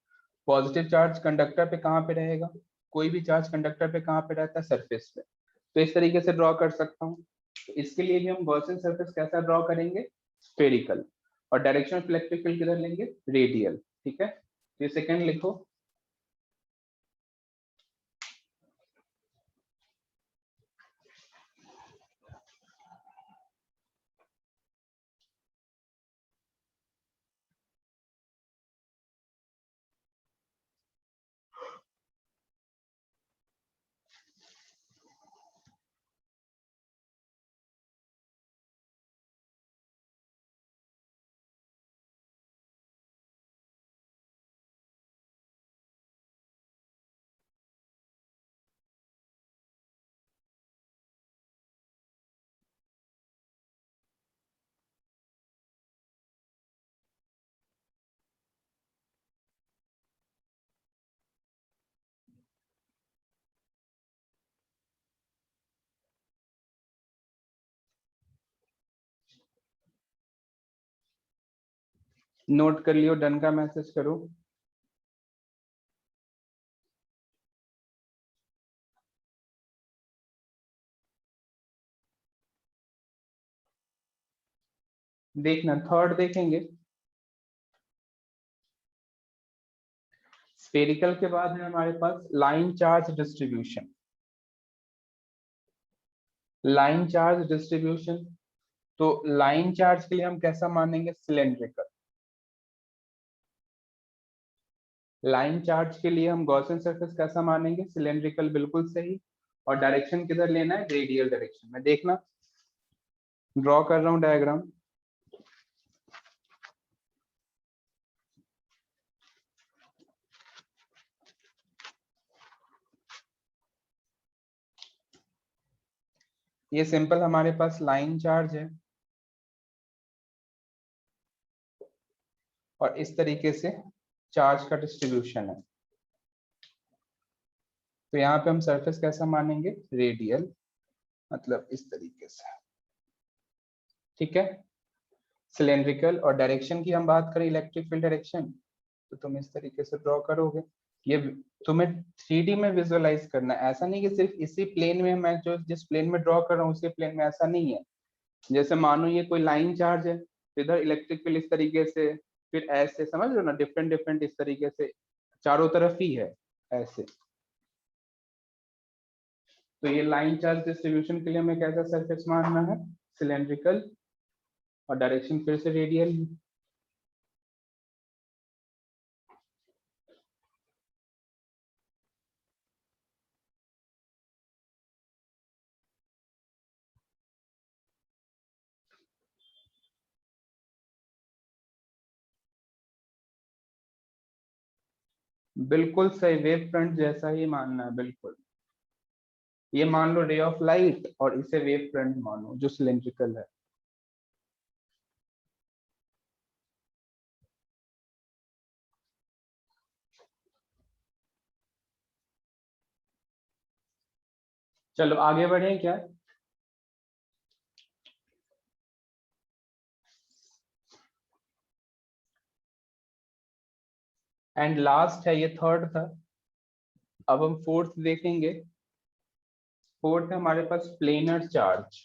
पॉजिटिव चार्ज कंडक्टर पे कहाँ पे रहेगा? कोई भी चार्ज कंडक्टर पे कहाँ पे रहता है? सरफेस पे। तो इस तरीके से ड्रॉ कर सकता हूँ। तो इसके लिए भी हम गॉसियन सरफेस कैसा ड्रॉ करेंगे? स्फेरिकल। और डायरेक्शन ऑफ इलेक्ट्रिक फील्ड किधर लेंगे? रेडियल। ठीक है। तो ये सेकंड लिखो। नोट कर लियो, डन का मैसेज करो। देखना थर्ड देखेंगे, स्फेरिकल के बाद है हमारे पास line charge distribution. Line charge distribution, तो लाइन चार्ज के लिए हम कैसा मानेंगे, सिलेंड्रिकल। लाइन चार्ज के लिए हम गॉसियन सरफेस कैसा मानेंगे, सिलेंड्रिकल, बिल्कुल सही। और डायरेक्शन किधर लेना है, रेडियल डायरेक्शन में। देखना ड्रॉ कर रहा हूं डायग्राम। ये सिंपल हमारे पास लाइन चार्ज है और इस तरीके से चार्ज का डिस्ट्रीब्यूशन है। तो यहाँ पे हम सरफेस कैसा मानेंगे, रेडियल, मतलब इस तरीके से, ठीक है। सिलेंड्रिकल, और डायरेक्शन की हम बात करें, इलेक्ट्रिक फील्ड डायरेक्शन, तो तुम इस तरीके से ड्रॉ करोगे। ये तुम्हें 3D में विजुअलाइज करना है, ऐसा नहीं कि सिर्फ इसी प्लेन में, मैं जो जिस प्लेन में ड्रॉ कर रहा हूँ उसी प्लेन में, ऐसा नहीं है। जैसे मानो ये कोई लाइन चार्ज है, तो इधर इलेक्ट्रिक फील्ड इस तरीके से, फिर ऐसे, समझ लो ना, डिफरेंट डिफरेंट इस तरीके से चारों तरफ ही है ऐसे। तो ये लाइन चार्ज डिस्ट्रीब्यूशन के लिए हमें कैसा सरफेस मानना है, सिलेंड्रिकल, और डायरेक्शन फिर से रेडियल। बिल्कुल सही, वेव फ्रंट जैसा ही मानना है, बिल्कुल। ये मान लो रे ऑफ लाइट, और इसे वेव फ्रंट मानो जो सिलेंड्रिकल है। चलो आगे बढ़े क्या। एंड लास्ट है, ये थर्ड था। अब हम फोर्थ देखेंगे। फोर्थ है हमारे पास प्लेनर चार्ज।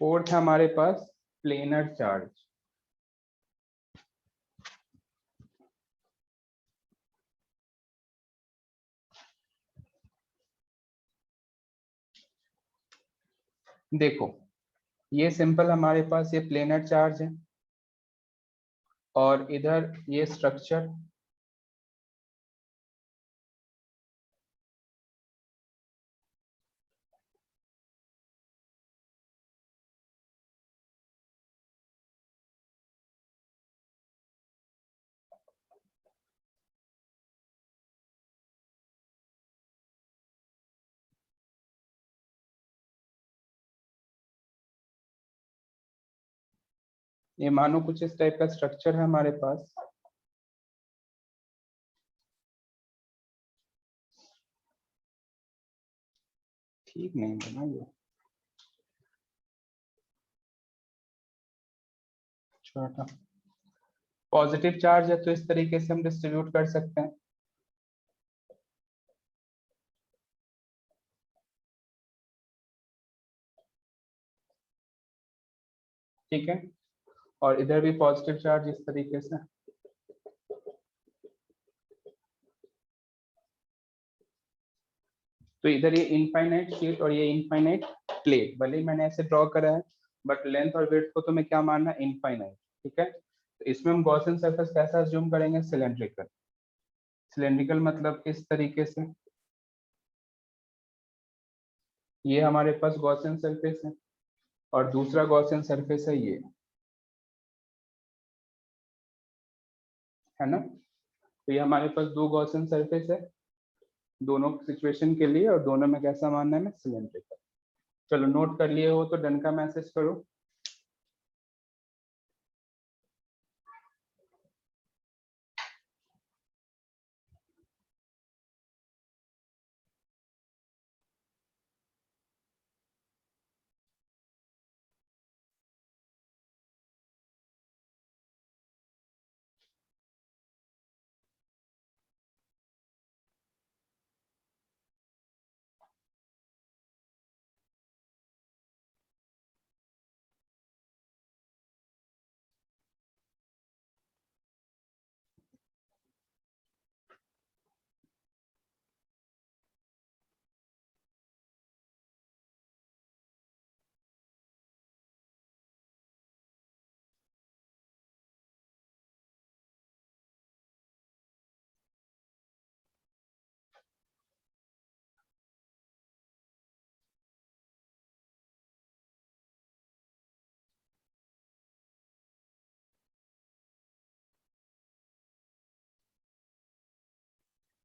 फोर्थ है हमारे पास प्लेनर चार्ज। देखो ये सिंपल हमारे पास ये प्लेनर चार्ज है, और इधर ये स्ट्रक्चर। ये मानो कुछ इस टाइप का स्ट्रक्चर है हमारे पास। ठीक नहीं बना ये, छोटा। पॉजिटिव चार्ज है तो इस तरीके से हम डिस्ट्रीब्यूट कर सकते हैं, ठीक है। और इधर भी पॉजिटिव चार्ज इस तरीके से। तो इधर ये इनफाइनाइट शीट और ये इनफाइनाइट प्लेट, भले ही मैंने ऐसे ड्रॉ करा है, बट लेंथ और विड्थ को तुम्हें क्या मानना है, इनफाइनाइट, ठीक है। तो इसमें हम गॉसियन सरफेस कैसा अज्यूम करेंगे, सिलेंड्रिकल। सिलेंड्रिकल मतलब इस तरीके से, ये हमारे पास गॉसियन सरफेस है, और दूसरा गॉसियन सरफेस है ये, है ना। तो ये हमारे पास दो गॉसियन सरफेस है दोनों सिचुएशन के लिए, और दोनों में कैसा मानना है, मैं सिलेंड्रिकल। चलो नोट कर लिए हो तो डन का मैसेज करो।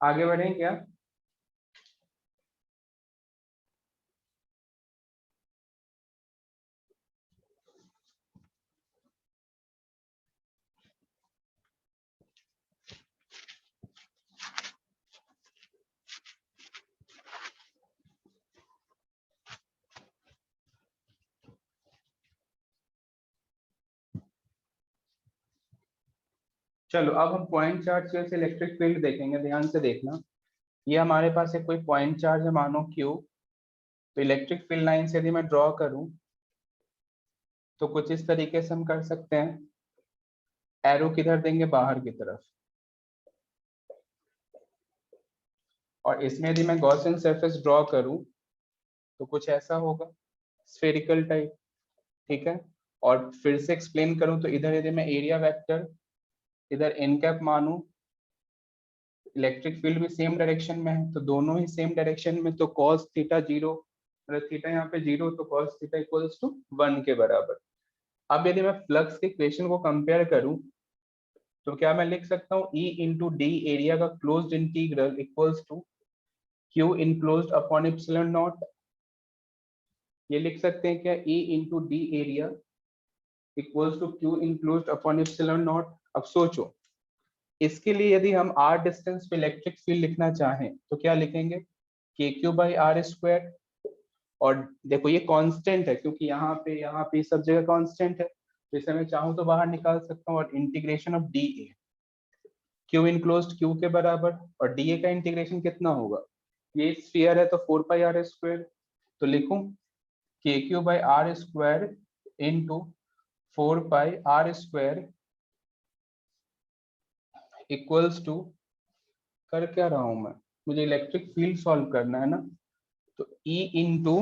आगे बढ़ें क्या? चलो अब हम पॉइंट चार्ज से इलेक्ट्रिक फील्ड देखेंगे, ध्यान से देखना। ये हमारे पास है कोई पॉइंट चार्ज है मानो क्यू। तो इलेक्ट्रिक फील्ड लाइन से यदि मैं ड्रॉ करूं तो कुछ इस तरीके से हम कर सकते हैं। एरो किधर देंगे? बाहर की तरफ। और इसमें यदि मैं गॉसियन सरफेस ड्रॉ करूं तो कुछ ऐसा होगा, स्फेरिकल टाइप। ठीक है। और फिर से एक्सप्लेन करूं तो इधर यदि मैं एरिया वेक्टर इधर एन कैप मानूं, इलेक्ट्रिक फील्ड भी सेम डायरेक्शन में है तो दोनों ही सेम डायरेक्शन में, तो cos थीटा 0, मतलब थीटा यहाँ पे 0 तो cos थीटा इक्वल्स टू 1 के बराबर। अब यदि मैं फ्लक्स के इक्वेशन को कंपेयर करूं तो क्या मैं लिख सकता हूँ E इंटू डी एरिया का closed integral equals to Q enclosed upon epsilon naught. ये लिख सकते हैं क्या? E into D area equals to Q enclosed upon epsilon naught. अब सोचो, इसके लिए यदि हम r डिस्टेंस पे इलेक्ट्रिक फील्ड लिखना चाहें तो क्या लिखेंगे? के क्यू बाई आर स्क्वायर। और देखो ये कांस्टेंट है क्योंकि यहाँ पे सब जगह कांस्टेंट है, तो इसे मैं चाहूँ तो बाहर निकाल सकता हूँ। और integration of D A, Q enclosed Q के बराबर, और डी ए का इंटीग्रेशन कितना होगा? ये स्फीयर है तो 4 पाई r स्क्वायर। तो लिखूं K Q by R square into 4 pi r square equals to, कर क्या रहा हूं मैं, मुझे इलेक्ट्रिक फील्ड सॉल्व करना है ना। तो E इंटू,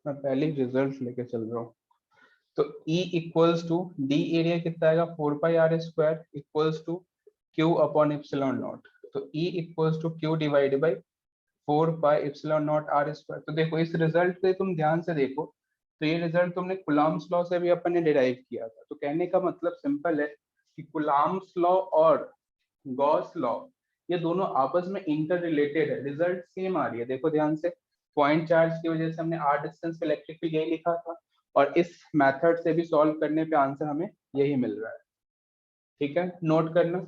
मैं पहले रिजल्ट लेके चल रहा हूँ। तो E equals to D area कितना आएगा? 4 pi r square equals to Q upon epsilon naught. तो E equals to Q divided by 4 pi epsilon naught r square. तो देखो इस रिजल्ट पे तुम ध्यान से देखो, तो ये रिजल्ट तुमने कुलाम्स लॉ से भी अपन ने डिराइव किया था। तो कहने का मतलब सिंपल है कि कुलाम्स लॉ और गॉस लॉ ये दोनों आपस में इंटर रिलेटेड है, रिजल्ट सेम आ रही है। देखो ध्यान से, पॉइंट चार्ज की वजह से हमने r डिस्टेंस पे इलेक्ट्रिक फील्ड यही लिखा था, और इस मेथड से भी सॉल्व करने पे आंसर हमें यही मिल रहा है। ठीक है, नोट करना।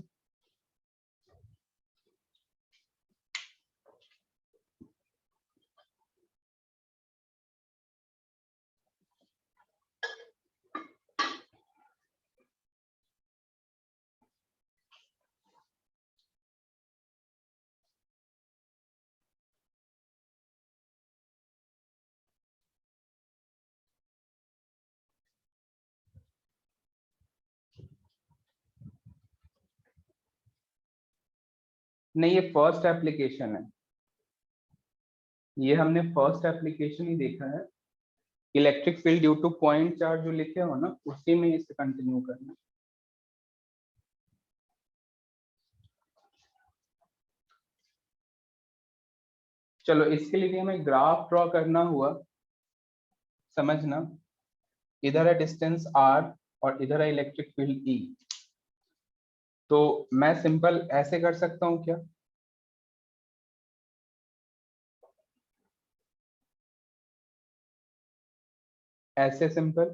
नहीं, ये फर्स्ट एप्लीकेशन है, ये हमने फर्स्ट एप्लीकेशन ही देखा है। Electric field due to point charge जो लिखे हो ना, उसी में इसे कंटिन्यू करना। चलो इसके लिए हमें ग्राफ ड्रॉ करना हुआ, समझना। इधर है डिस्टेंस r और इधर है इलेक्ट्रिक फील्ड E। तो मैं सिंपल ऐसे कर सकता हूँ क्या? ऐसे सिंपल,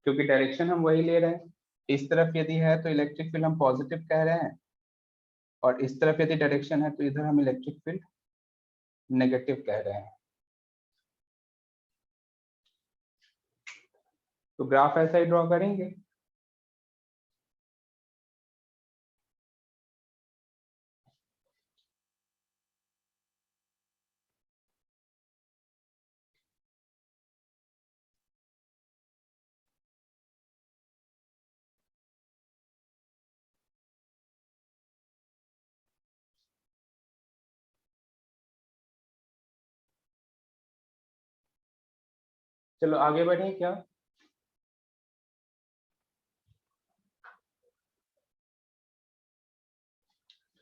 क्योंकि डायरेक्शन हम वही ले रहे हैं। इस तरफ यदि है तो इलेक्ट्रिक फील्ड हम पॉजिटिव कह रहे हैं, और इस तरफ यदि डायरेक्शन है तो इधर हम इलेक्ट्रिक फील्ड नेगेटिव कह रहे हैं। तो ग्राफ ऐसा ही ड्रॉ करेंगे। चलो आगे बढ़े क्या?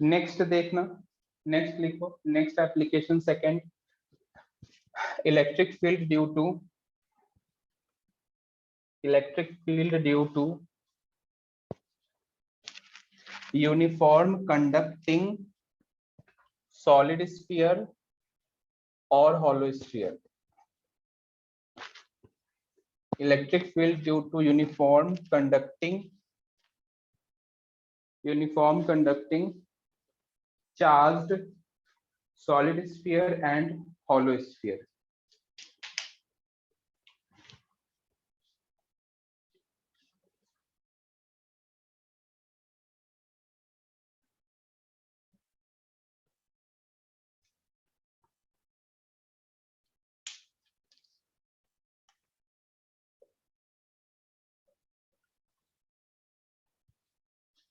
नेक्स्ट देखना, नेक्स्ट लिखो, next application second, electric field due to, electric field due to uniform conducting solid sphere और hollow sphere. Electric field due to uniform conducting charged solid sphere and hollow sphere.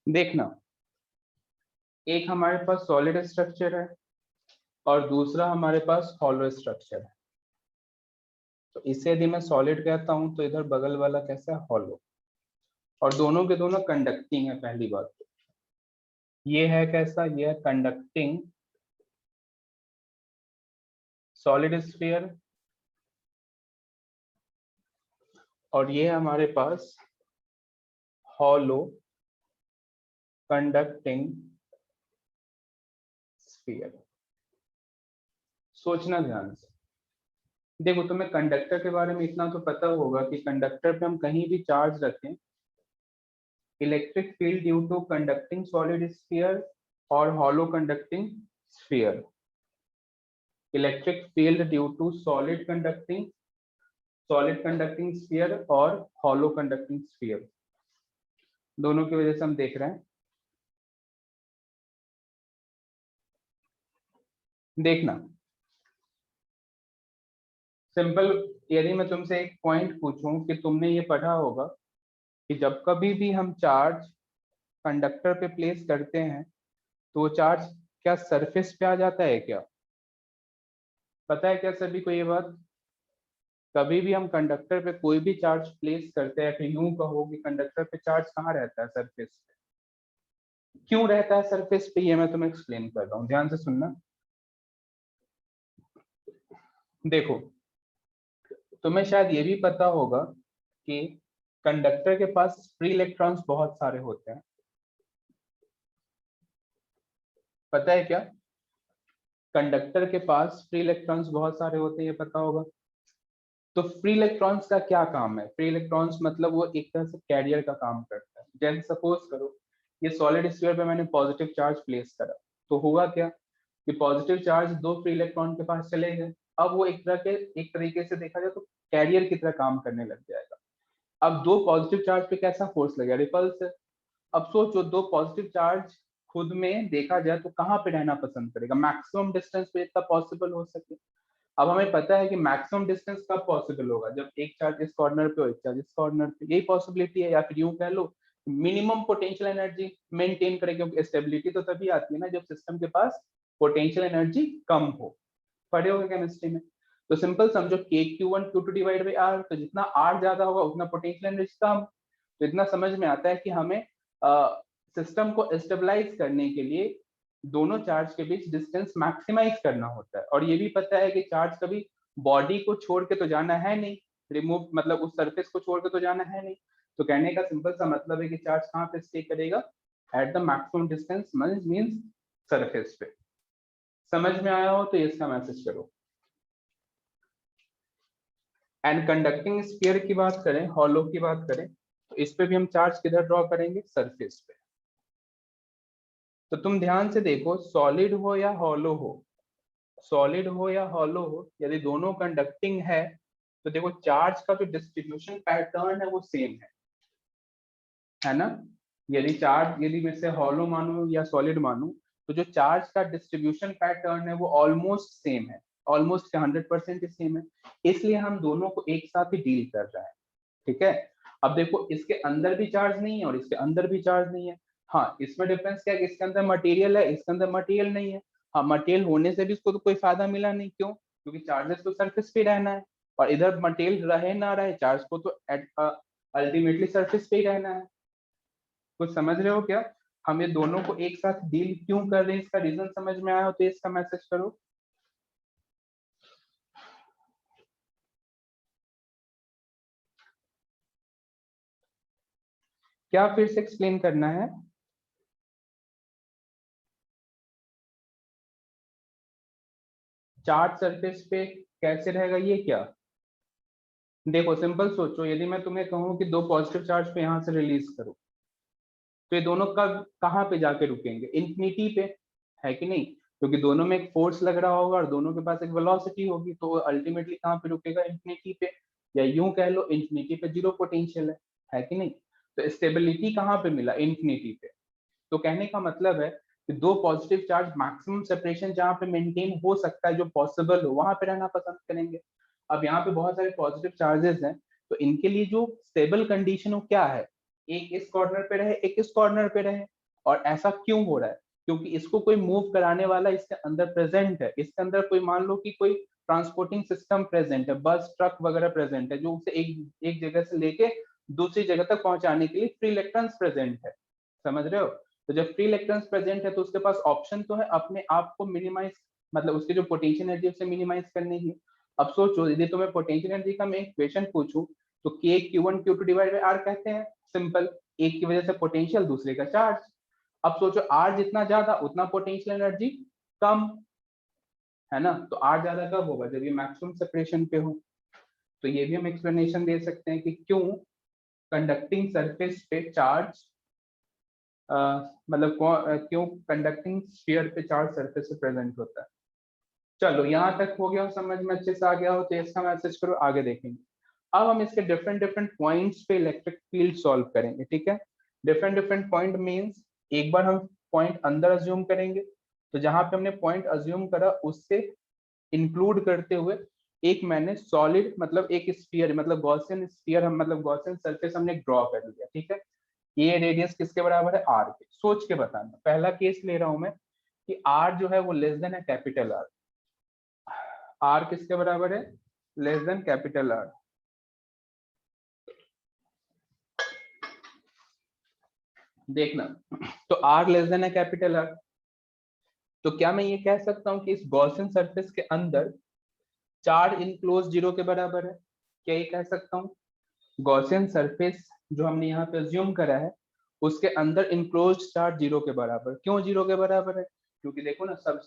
देखना, एक हमारे पास सॉलिड स्ट्रक्चर है और दूसरा हमारे पास हॉलो स्ट्रक्चर है। तो इसे यदि मैं सॉलिड कहता हूं तो इधर बगल वाला कैसा है, हॉलो, और दोनों के दोनों कंडक्टिंग है। पहली बात तो ये है कैसा, ये है कंडक्टिंग सॉलिड स्फीयर और ये है हमारे पास हॉलो कंडक्टिंग स्फीयर। सोचना ध्यान से। देखो, तुम्हें कंडक्टर के बारे में इतना तो पता होगा कि कंडक्टर पे हम कहीं भी चार्ज रखें, electric field due to conducting solid sphere और hollow conducting sphere. Electric field due to solid conducting sphere और हॉलो कंडक्टिंग स्फीयर, दोनों की वजह से हम देख रहे हैं। देखना, सिंपल, यदि मैं तुमसे एक पॉइंट पूछूं कि तुमने ये पढ़ा होगा कि जब कभी भी हम चार्ज कंडक्टर पे प्लेस करते हैं तो वो चार्ज क्या सरफेस पे आ जाता है क्या? पता है क्या सभी को ये बात? कभी भी हम कंडक्टर पे कोई भी चार्ज प्लेस करते हैं तो यूं कहो कि कंडक्टर पे चार्ज कहाँ रहता है, सरफेस पे। क्यों रहता है सरफेस पे, ये मैं तुम्हें एक्सप्लेन कर रहा हूँ, ध्यान से सुनना। देखो, तुम्हें शायद ये भी पता होगा कि कंडक्टर के पास फ्री इलेक्ट्रॉन्स बहुत सारे होते हैं। पता है क्या? कंडक्टर के पास फ्री इलेक्ट्रॉन्स बहुत सारे होते हैं, ये पता होगा। तो फ्री इलेक्ट्रॉन्स का क्या काम है? फ्री इलेक्ट्रॉन्स मतलब वो एक तरह से कैरियर का काम करता है। जैसे सपोज करो ये सॉलिड स्फीयर पे मैंने पॉजिटिव चार्ज प्लेस करा, तो हुआ क्या कि पॉजिटिव चार्ज दो फ्री इलेक्ट्रॉन के पास चले गए। अब वो एक तरीके से देखा जाए तो कैरियर की तरह काम करने लग जाएगा। अब दो पॉजिटिव चार्ज पे कैसा फोर्स लगेगा, रिपल्स है। अब सोचो दो पॉजिटिव चार्ज खुद में देखा जाए तो कहाँ पे रहना पसंद करेगा, मैक्सिमम डिस्टेंस पे इतना पॉसिबल हो सके। अब हमें पता है कि मैक्सिमम डिस्टेंस कब पॉसिबल होगा, जब एक चार्ज इस कॉर्नर पे हो एक चार्ज इस कॉर्नर पे, यही पॉसिबिलिटी है। या फिर यूं कह लो मिनिमम पोटेंशियल एनर्जी मेंटेन करे, क्योंकि स्टेबिलिटी तो तभी आती है ना जब सिस्टम के पास पोटेंशियल एनर्जी कम हो। पढ़े होगे केमिस्ट्री में। तो सिंपल समझो के Q1 Q2 divide by are, तो जितना आर ज्यादा होगा उतना पोटेंशियल एनर्जी कम। तो इतना समझ में आता है कि हमें सिस्टम को स्टेबलाइज करने के लिए दोनों चार्ज के बीच डिस्टेंस मैक्सिमाइज करना होता है। और ये भी पता है कि चार्ज कभी बॉडी को छोड़ के तो जाना है नहीं, रिमूव मतलब उस सरफेस को छोड़ के तो जाना है नहीं। तो कहने का सिंपल सा मतलब है कि चार्ज कहाँ पे स्टे करेगा, at the maximum distance means surface पे। समझ में आया हो तो इसका मैसेज करो। एंड कंडक्टिंग स्फीयर की बात करें, हॉलो की बात करें, तो इस पे भी हम चार्ज किधर ड्रॉ करेंगे, सरफेस पे। तो तुम ध्यान से देखो, सॉलिड हो या हॉलो हो, सॉलिड हो या हॉलो हो, यदि दोनों कंडक्टिंग है तो देखो चार्ज का जो डिस्ट्रीब्यूशन पैटर्न है वो सेम है ना। यदि मैं से हॉलो मानू या सॉलिड मानू, तो जो चार्ज का डिस्ट्रीब्यूशन पैटर्न है वो ऑलमोस्ट सेम है, ऑलमोस्ट 100% सेम है। इसलिए हम दोनों को एक साथ ही डील कर रहे हैं। ठीक है। अब देखो इसके अंदर भी चार्ज नहीं है और इसके अंदर भी चार्ज नहीं है। हाँ, इसमें डिफरेंस क्या है कि इसके अंदर मटेरियल है, इसके अंदर मटेरियल नहीं है। हाँ, मटेरियल होने से भी इसको तो कोई फायदा मिला नहीं, क्यों? क्योंकि चार्जेस तो सरफेस पे रहना है, और इधर मटेरियल रहे ना रहे चार्ज को तो अल्टीमेटली सरफेस पे ही रहना है। कुछ समझ रहे हो क्या? हम ये दोनों को एक साथ डील क्यों कर रहे हैं, इसका रीजन समझ में आया हो तो इसका मैसेज करो। क्या फिर से एक्सप्लेन करना है? चार्ज सरफेस पे कैसे रहेगा ये क्या? देखो सिंपल सोचो, यदि मैं तुम्हें कहूँ कि दो पॉजिटिव चार्ज पे यहाँ से रिलीज करो, तो ये दोनों कब कहाँ पे जाके रुकेंगे? इंफिनिटी पे, है कि नहीं? क्योंकि दोनों में एक फोर्स लग रहा होगा और दोनों के पास एक वेलोसिटी होगी, तो अल्टीमेटली कहाँ पे रुकेगा? इंफिनिटी पे, या यूं कह लो इंफिनिटी पे जीरो पोटेंशियल है कि नहीं? तो स्टेबिलिटी कहाँ पे मिला? इंफिनिटी पे। तो कहने का मतलब है कि दो पॉजिटिव चार्ज मैक्सिमम सेपरेशन जहाँ पे मेंटेन हो सकता है, जो पॉसिबल हो, वहां पे रहना पसंद करेंगे। अब यहाँ पे बहुत सारे पॉजिटिव चार्जेस हैं, तो इनके लिए जो स्टेबल कंडीशन हो क्या है? एक इस कॉर्नर पे रहे, एक इस कॉर्नर पे रहे। और ऐसा क्यों हो रहा है? क्योंकि इसको कोई मूव कराने वाला इसके अंदर प्रेजेंट है। इसके अंदर कोई मान लो कि कोई ट्रांसपोर्टिंग सिस्टम प्रेजेंट है, बस ट्रक वगैरह प्रेजेंट है, जो उसे एक एक जगह से लेके दूसरी जगह तक पहुंचाने के लिए फ्री इलेक्ट्रॉन्स प्रेजेंट है। समझ रहे हो? तो जब फ्री इलेक्ट्रॉन्स प्रेजेंट है तो उसके पास ऑप्शन तो है अपने आप को मिनिमाइज, मतलब उसकी जो पोटेंशियल एनर्जी उसे मिनिमाइज करने की। अब सोचो, यदि तुम्हें पोटेंशियल एनर्जी का मैं इक्वेशन पूछूं, तो के Q1 Q2 divide by are कहते हैं, सिंपल। एक की वजह से पोटेंशियल, दूसरे का चार्ज। अब सोचो आर जितना ज्यादा उतना पोटेंशियल एनर्जी कम, है ना? तो आर ज्यादा कब होगा? जब ये मैक्सिमम सेपरेशन पे हो। तो ये भी हम एक्सप्लेनेशन दे सकते हैं कि क्यों कंडक्टिंग सरफेस पे चार्ज, मतलब क्यों कंडक्टिंग स्फीयर पे चार्ज सरफेस पे प्रेजेंट होता है। चलो यहाँ तक हो गया, समझ में अच्छे से आ गया हो तो इसका मैसेज करो, आगे देखेंगे। अब हम इसके डिफरेंट डिफरेंट पॉइंट्स पे इलेक्ट्रिक फील्ड सॉल्व करेंगे, ठीक है? डिफरेंट डिफरेंट पॉइंट मींस एक बार हम पॉइंट अंदर अज्यूम करेंगे, तो जहां पे हमने पॉइंट अज्यूम करा उससे इंक्लूड करते हुए एक मैंने सॉलिड, मतलब एक स्फीयर, मतलब गॉसियन स्फीयर, हम मतलब गॉसियन सरफेस हमने ड्रॉ कर लिया, ठीक है? ये रेडियस किसके बराबर है? आर के। सोच के बताना, पहला केस ले रहा हूं मैं कि आर जो है वो लेस देन है कैपिटल आर। आर किसके बराबर है? Less than capital are. देखना, तो आर लेस देन है कैपिटल आर, तो क्या मैं ये कह सकता हूं कि इस गॉसियन सरफेस के अंदर चार्ज इनक्लोज जीरो के बराबर है? क्या ये कह सकता हूँ? गॉसियन सरफेस जो हमने यहाँ पे अज्यूम करा है, उसके अंदर इनक्लोज चार्ज जीरो के बराबर। क्यों जीरो के बराबर है? क्योंकि देखो ना, सब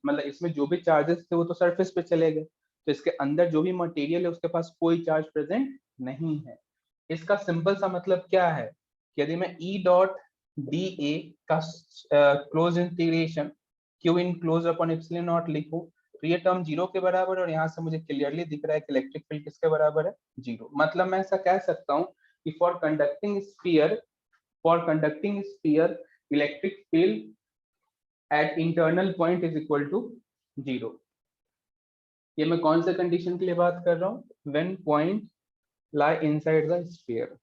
मतलब इसमें जो भी चार्जेस थे वो तो सरफेस पे चले गए, तो इसके अंदर जो भी मटेरियल है उसके पास कोई चार्ज प्रेजेंट नहीं है। इसका सिंपल सा मतलब क्या है कि यदि मैं ई डॉट डी ए का close integration Q in close upon epsilon not लिखूं, तो ये टर्म जीरो के बराबर है, और यहाँ से मुझे क्लियरली दिख रहा है कि इलेक्ट्रिक फील्ड किसके बराबर है? जीरो। मतलब मैं ऐसा कह सकता हूँ कि for conducting sphere electric field at internal point is equal to zero. ये मैं कौन से कंडीशन के लिए बात कर रहा हूँ? When point lie inside the sphere।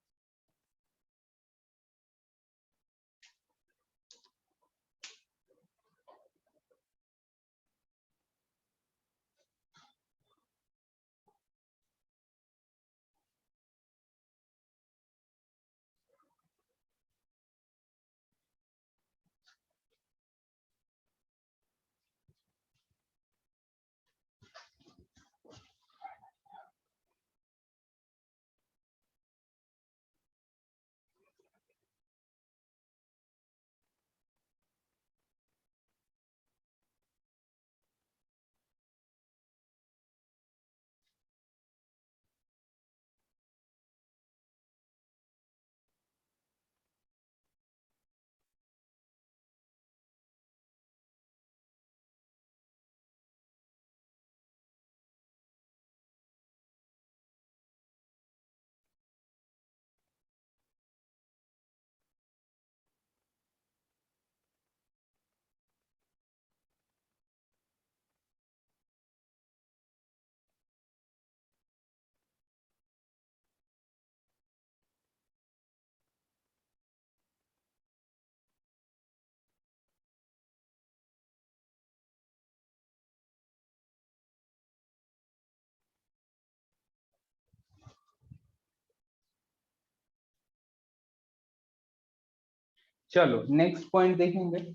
चलो नेक्स्ट पॉइंट देखेंगे।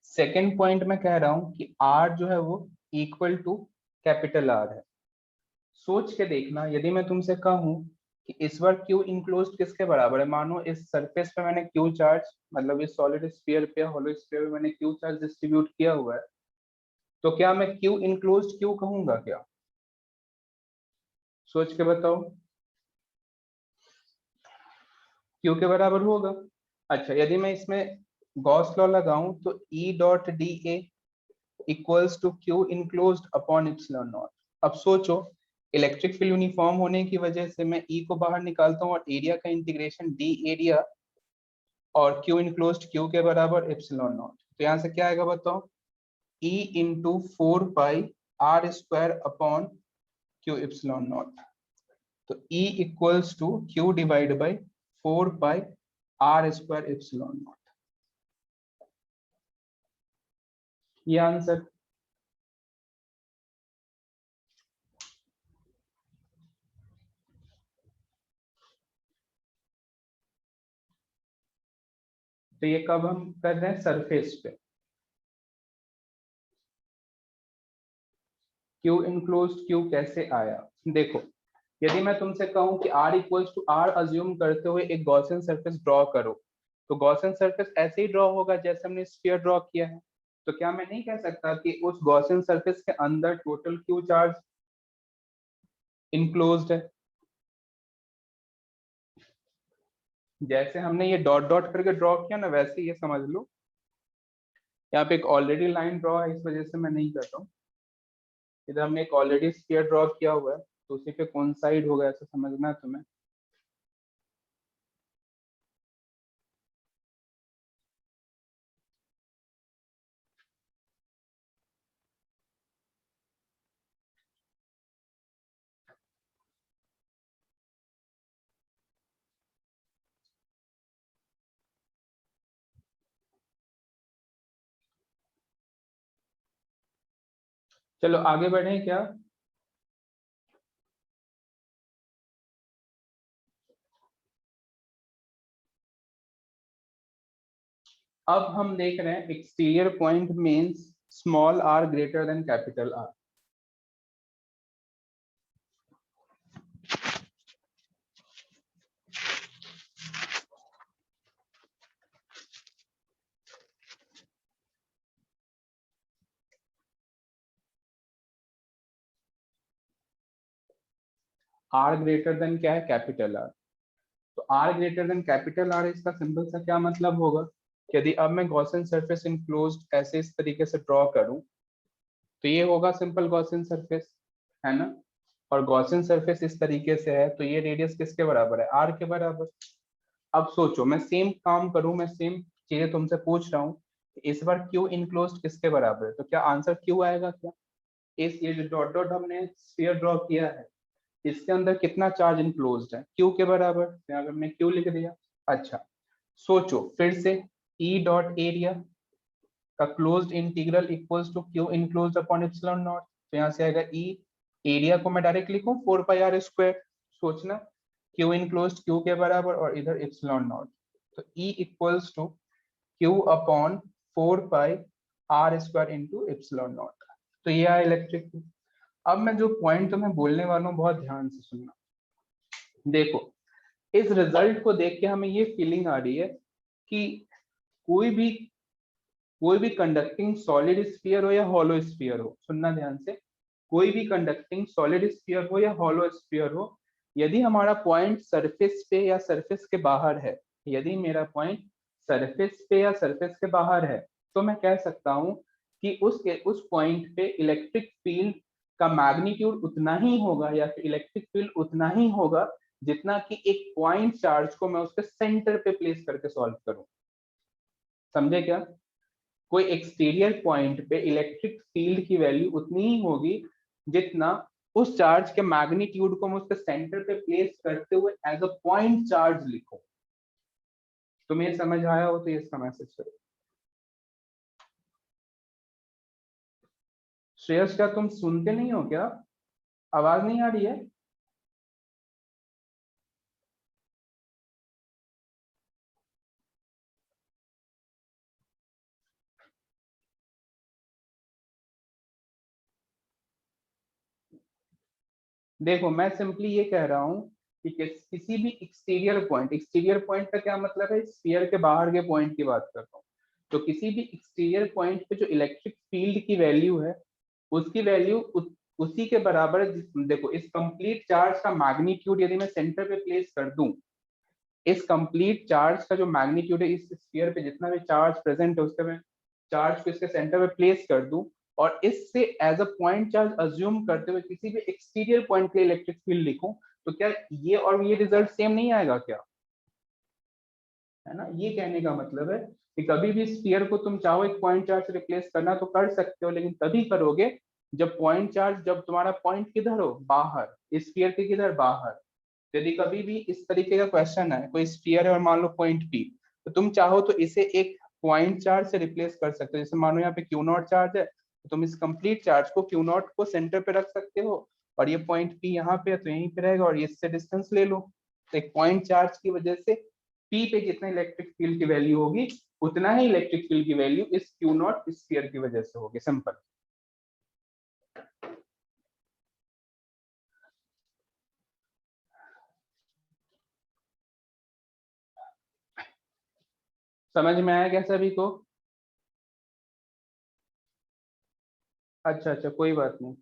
सेकेंड पॉइंट में कह रहा हूं कि आर जो है वो इक्वल टू कैपिटल आर है। सोच के देखना, यदि मैं तुमसे कहूं कि इस बार क्यू इनक्लोज्ड किसके बराबर है? मानो इस सरफेस पे मैंने क्यू चार्ज, मतलब इस सॉलिड स्फीयर पे, होलो स्फीयर पे मैंने क्यू चार्ज डिस्ट्रीब्यूट किया हुआ है, तो क्या मैं क्यू इनक्लोज्ड क्यू कहूंगा क्या? सोच के बताओ, क्यू के बराबर होगा। अच्छा, यदि मैं इसमें गॉस लॉ लगाऊं तो E dot D A equals to Q enclosed upon epsilon naught. अब सोचो, इलेक्ट्रिक फील्ड यूनिफॉर्म होने की वजह से मैं ई को बाहर निकालता हूँ और एरिया का इंटीग्रेशन डी एरिया और क्यू इनक्लोज्ड क्यू के बराबर इप्सिलॉन नॉट। तो यहाँ से क्या आएगा बताओ, E into 4 pi R square upon Q epsilon naught. तो E equals to Q divide by 4 pi R square epsilon naught. ये आंसर। तो ये कब हम कर रहे हैं? सरफेस पे। क्यू इनक्लोज्ड क्यू कैसे आया? देखो, यदि मैं तुमसे कहूं कि r equals to r assume करते हुए एक गॉसियन सरफेस ड्रॉ करो, तो गॉसियन सरफेस ऐसे ही ड्रॉ होगा जैसे हमने स्फीयर ड्रॉ किया है। तो क्या मैं नहीं कह सकता कि उस गॉसियन सरफेस के अंदर टोटल क्यू चार्ज इनक्लोज्ड है? जैसे हमने ये डॉट डॉट करके ड्रॉ किया ना, वैसे ये समझ लो। यहाँ पे एक ऑलरेडी लाइन ड्रॉ है, इस वजह से मैं नहीं कर रहा हूँ। इधर हमने एक ऑलरेडी स्फीयर ड्रॉ किया हुआ है, तो उसी पे कौन साइड होगा ऐसा समझना है तुम्हें। चलो आगे बढ़े क्या? अब हम देख रहे हैं exterior point means small R greater than capital R. R greater than क्या है? Capital R. तो R greater than capital R, इसका सिंपल सा क्या मतलब होगा? यदि अब मैं गॉसियन सरफेस इनक्लोज्ड ऐसे इस तरीके से ड्रॉ करूं, तो ये होगा सिंपल गॉसियन सरफेस, है ना? और गॉसियन सरफेस इस तरीके से है, तो ये रेडियस किसके बराबर है? आर के बराबर। अब सोचो, मैं सेम काम करूं, मैं सेम चीजें तुमसे पूछ रहा हूँ, इस बार क्यू इनक्लोज्ड किसके बराबर है? तो क्या आंसर क्यू आएगा क्या? इस ये जो डॉट डॉट हमने स्फीयर ड्रॉ किया है, इसके अंदर कितना चार्ज इनक्लोज्ड है? क्यू के बराबर। तो यहाँ पे हमने क्यू लिख दिया। अच्छा, सोचो फिर से, ई डॉट एरिया का closed integral equals to Q enclosed upon epsilon naught. तो यहाँ से आएगा ई, एरिया को मैं डायरेक्ट लिखूं 4 पाई आर स्क्वायर। सोचना, क्यू इनक्लोज्ड क्यू के बराबर और इधर इप्सिलॉन नॉट। तो E equals to Q upon 4 pi R square into epsilon naught. तो ये आया इलेक्ट्रिक फील्ड। अब मैं जो पॉइंट तुम्हें बोलने वाला हूँ, बहुत ध्यान से सुनना। देखो, इस रिजल्ट को देख के हमें ये फीलिंग आ रही है कि कोई भी कोई भी कंडक्टिंग सॉलिड स्फीयर हो या हॉलो स्फीयर हो, सुनना ध्यान से, कोई भी कंडक्टिंग सॉलिड स्फीयर हो या हॉलो स्फीयर हो, यदि हमारा पॉइंट सरफेस पे या सरफेस के बाहर है, यदि मेरा पॉइंट सरफेस पे या सरफेस के बाहर है, तो मैं कह सकता हूं कि उस पॉइंट पे इलेक्ट्रिक फील्ड का मैग्नीट्यूड उतना ही होगा या फिर इलेक्ट्रिक फील्ड उतना ही होगा जितना कि एक पॉइंट चार्ज को मैं उसके सेंटर पे प्लेस करके सॉल्व करूं। समझे क्या? कोई एक्सटीरियर पॉइंट पे इलेक्ट्रिक फील्ड की वैल्यू उतनी ही होगी जितना उस चार्ज के मैग्नीट्यूड को मैं उसके सेंटर पे प्लेस करते हुए एज अ पॉइंट चार्ज लिखूं। तुम्हें समझ आया हो तो ये इसका मैसेज करो। श्रेयस, क्या तुम सुनते नहीं हो क्या? आवाज नहीं आ रही है? देखो, मैं सिंपली ये कह रहा हूँ कि किसी भी एक्सटीरियर पॉइंट का क्या मतलब है? स्फीयर के बाहर के पॉइंट की बात कर रहा हूँ। तो किसी भी एक्सटीरियर पॉइंट पे जो इलेक्ट्रिक फील्ड की वैल्यू है, उसकी वैल्यू उसी के बराबर है। देखो इस कंप्लीट चार्ज का मैग्नीट्यूड यदि मैं सेंटर पे प्लेस कर दूं, इस कंप्लीट चार्ज का जो मैग्नीट्यूड है, इस स्फीयर पे जितना भी चार्ज प्रेजेंट है उसके मैं चार्ज को इसके सेंटर पे प्लेस कर दूं और इससे as a point charge assume करते हुए किसी भी एक्सटीरियर पॉइंट के इलेक्ट्रिक फील्ड लिखूं, तो क्या ये और ये रिजल्ट सेम नहीं आएगा क्या? है ना, ये कहने का मतलब है कि कभी भी स्फीयर को तुम चाहो एक पॉइंट चार्ज से रिप्लेस करना तो कर सकते हो, लेकिन तभी करोगे जब पॉइंट चार्ज, जब तुम्हारा पॉइंट किधर हो, बाहर, स्फीयर के किधर, बाहर। यदि कभी भी इस तरीके का क्वेश्चन है, कोई स्फीयर है और मान लो पॉइंट पी, तो तुम चाहो तो इसे एक पॉइंट चार्ज से रिप्लेस कर सकते हो। जैसे मानो यहाँ पे क्यू नॉट चार्ज है, तो तुम इस कंप्लीट चार्ज को क्यू नॉट को सेंटर पे रख सकते हो और ये पॉइंट पी यहाँ पे है तो यहीं पे रहेगा और इससे डिस्टेंस ले लो। तो एक पॉइंट चार्ज की वजह से पी पे जितना इलेक्ट्रिक फील्ड की वैल्यू होगी, उतना ही इलेक्ट्रिक फील्ड की वैल्यू इस क्यू नॉट स्फीयर की वजह से होगी। सिंपल। समझ में आया क्या सभी को? अच्छा अच्छा, कोई बात नहीं।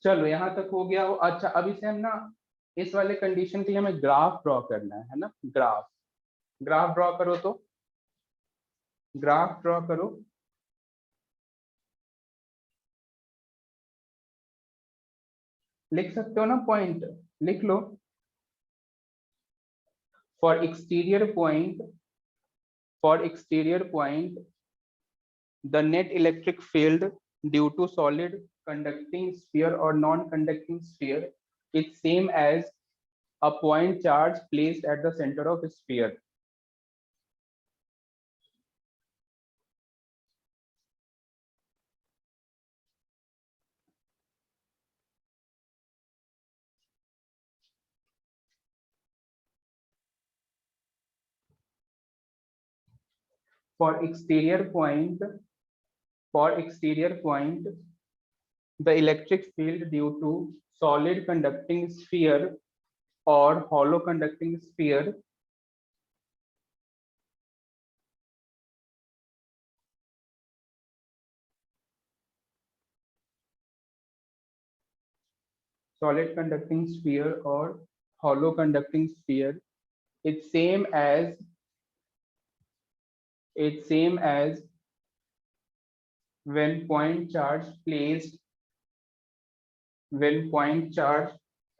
चलो यहाँ तक हो गया। अच्छा, अभी से हम ना इस वाले कंडीशन के लिए हमें ग्राफ ड्रॉ करना है ना। ग्राफ, ग्राफ ड्रॉ करो तो, ग्राफ ड्रॉ करो। लिख सकते हो ना पॉइंट, लिख लो। For exterior point, for exterior point the net electric field due to solid conducting sphere or non-conducting sphere is same as a point charge placed at the center of a sphere. For exterior point, for exterior point, the electric field due to solid conducting sphere or hollow conducting sphere, solid conducting sphere or hollow conducting sphere, it's same as, it's same as when point charge placed, when point charge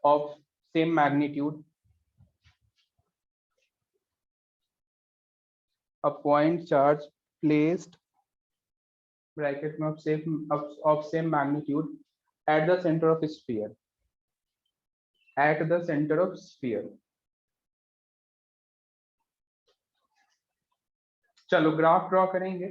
of same magnitude, a point charge placed bracket of same magnitude at the center of sphere, at the center of sphere. चलो ग्राफ ड्रॉ करेंगे।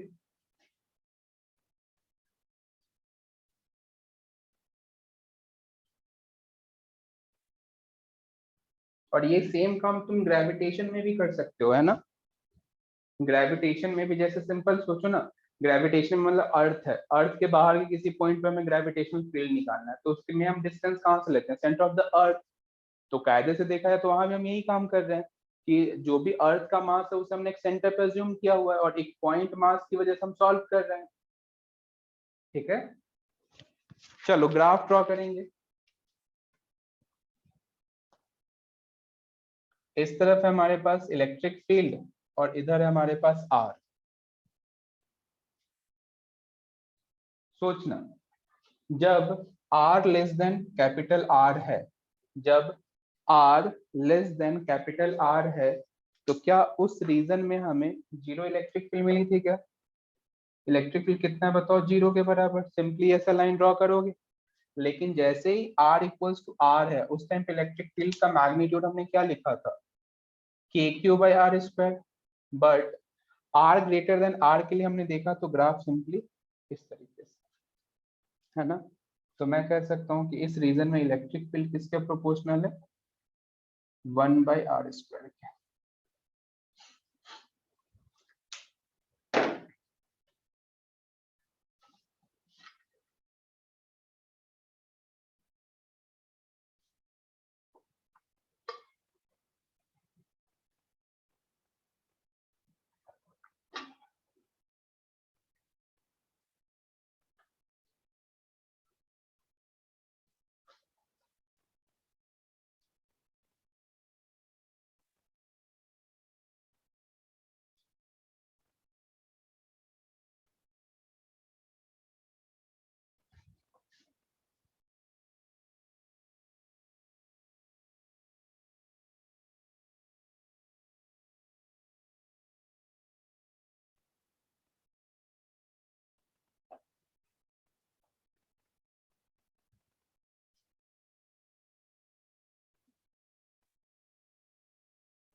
और ये सेम काम तुम ग्रेविटेशन में भी कर सकते हो, है ना। ग्रेविटेशन में भी जैसे सिंपल सोचो ना, ग्रेविटेशन मतलब अर्थ है, अर्थ के बाहर के किसी पॉइंट पे हमें ग्रेविटेशनल फील्ड निकालना है, तो उसके लिए हम डिस्टेंस कहाँ से लेते हैं, सेंटर ऑफ द अर्थ। तो कायदे से देखा जाए तो वहां भी हम यही काम कर रहे हैं कि जो भी अर्थ का मास है उसे हमने एक सेंटर पे अज्यूम किया हुआ है और एक पॉइंट मास की वजह से हम सॉल्व कर रहे हैं। ठीक है, चलो ग्राफ ड्रॉ करेंगे। इस तरफ है हमारे पास इलेक्ट्रिक फील्ड और इधर है हमारे पास आर। सोचना, जब R less than capital R है, जब R less than capital R है, तो क्या उस रीजन में हमें जीरो इलेक्ट्रिक फील्ड मिली थी क्या? इलेक्ट्रिक फील्ड कितना है बताओ, जीरो के बराबर। सिंपली ऐसा लाइन ड्रॉ करोगे। लेकिन जैसे ही r इक्वल्स टू r है, उस टाइम पे इलेक्ट्रिक फील्ड का मैग्नीट्यूड हमने क्या लिखा था, K Q by R square. But r greater than r के लिए हमने देखा तो ग्राफ सिंपली इस तरीके से, है ना। तो मैं कह सकता हूँ कि इस रीजन में इलेक्ट्रिक फील्ड किसके प्रोपोर्शनल है, 1/r स्क्वायर के।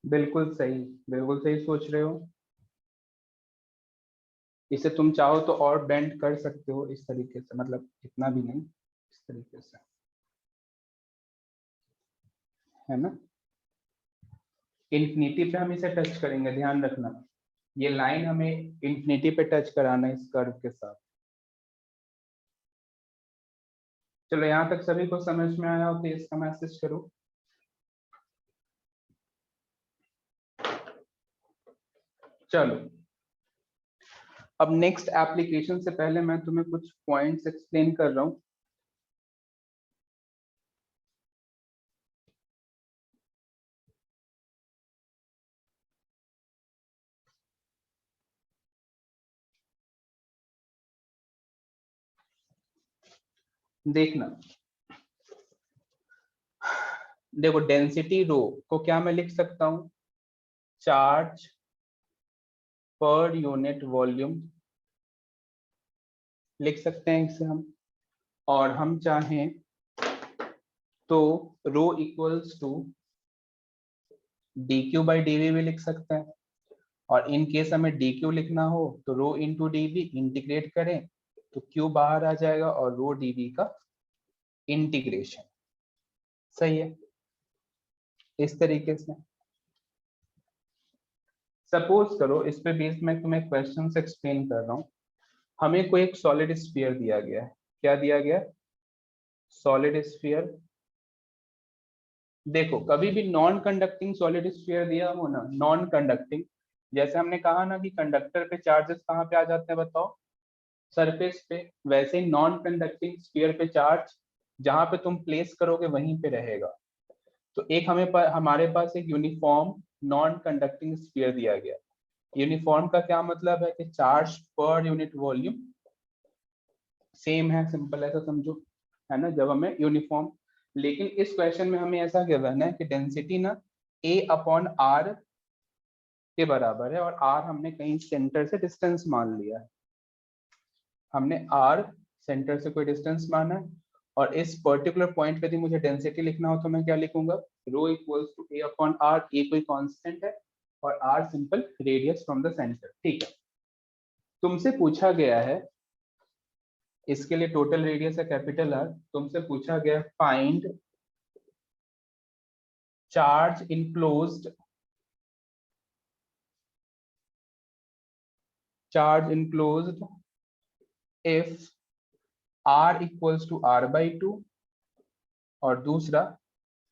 बिल्कुल सही, बिल्कुल सही सोच रहे हो। इसे तुम चाहो तो और बेंड कर सकते हो इस तरीके से, मतलब इतना भी नहीं, इस तरीके से, है ना। इन्फिनिटी पे हम इसे टच करेंगे, ध्यान रखना, ये लाइन हमें इन्फिनिटी पे टच कराना है इस कर्व के साथ। चलो यहाँ तक सभी को समझ में आया हो तो इसका मैसेज करो। चलो अब नेक्स्ट एप्लीकेशन से पहले मैं तुम्हें कुछ पॉइंट्स एक्सप्लेन कर रहा हूँ। देखना, देखो डेंसिटी रो को क्या मैं लिख सकता हूँ, चार्ज पर यूनिट वॉल्यूम लिख सकते हैं इसे हम। और हम चाहें तो rho equals to D Q by D V भी लिख सकते हैं। और इन केस हमें डी क्यू लिखना हो तो rho into D V, integrate करें तो क्यू बाहर आ जाएगा और रो डी वी का इंटीग्रेशन। सही है, इस तरीके से। सपोज करो, इस पे बेस्ड मैं तुम्हें क्वेश्चन से एक्सप्लेन कर रहा हूँ। हमें कोई एक सॉलिड स्फीयर दिया गया है। क्या दिया गया है? Solid sphere. देखो कभी भी नॉन कंडक्टिंग सॉलिड स्फीयर दिया हो ना, नॉन कंडक्टिंग, जैसे हमने कहा ना कि कंडक्टर पे चार्जेस कहाँ पे आ जाते हैं बताओ, सरफेस पे, वैसे ही नॉन कंडक्टिंग स्फीयर पे चार्ज जहां पे तुम प्लेस करोगे वहीं पे रहेगा। तो एक हमारे पास एक यूनिफॉर्म नॉन कंडक्टिंग स्फीयर दिया गया। यूनिफॉर्म का क्या मतलब है कि charge per unit volume same है, सिंपल ऐसा समझो, है ना, जब हमें यूनिफॉर्म। लेकिन इस क्वेश्चन में हमें ऐसा गिवन है कि डेंसिटी ना ए अपॉन आर के बराबर है, और आर हमने कहीं सेंटर से डिस्टेंस मान लिया है। हमने आर सेंटर से कोई डिस्टेंस माना है, और इस पर्टिकुलर पॉइंट पे यदि मुझे डेंसिटी लिखना हो तो मैं क्या लिखूंगा, rho equals to A upon R. A कोई कांस्टेंट है और R simple radius from the centre. ठीक है, तुमसे पूछा गया है, इसके लिए टोटल रेडियस है कैपिटल आर। तुमसे पूछा गया find charge enclosed, charge enclosed if R equals to R by two, और दूसरा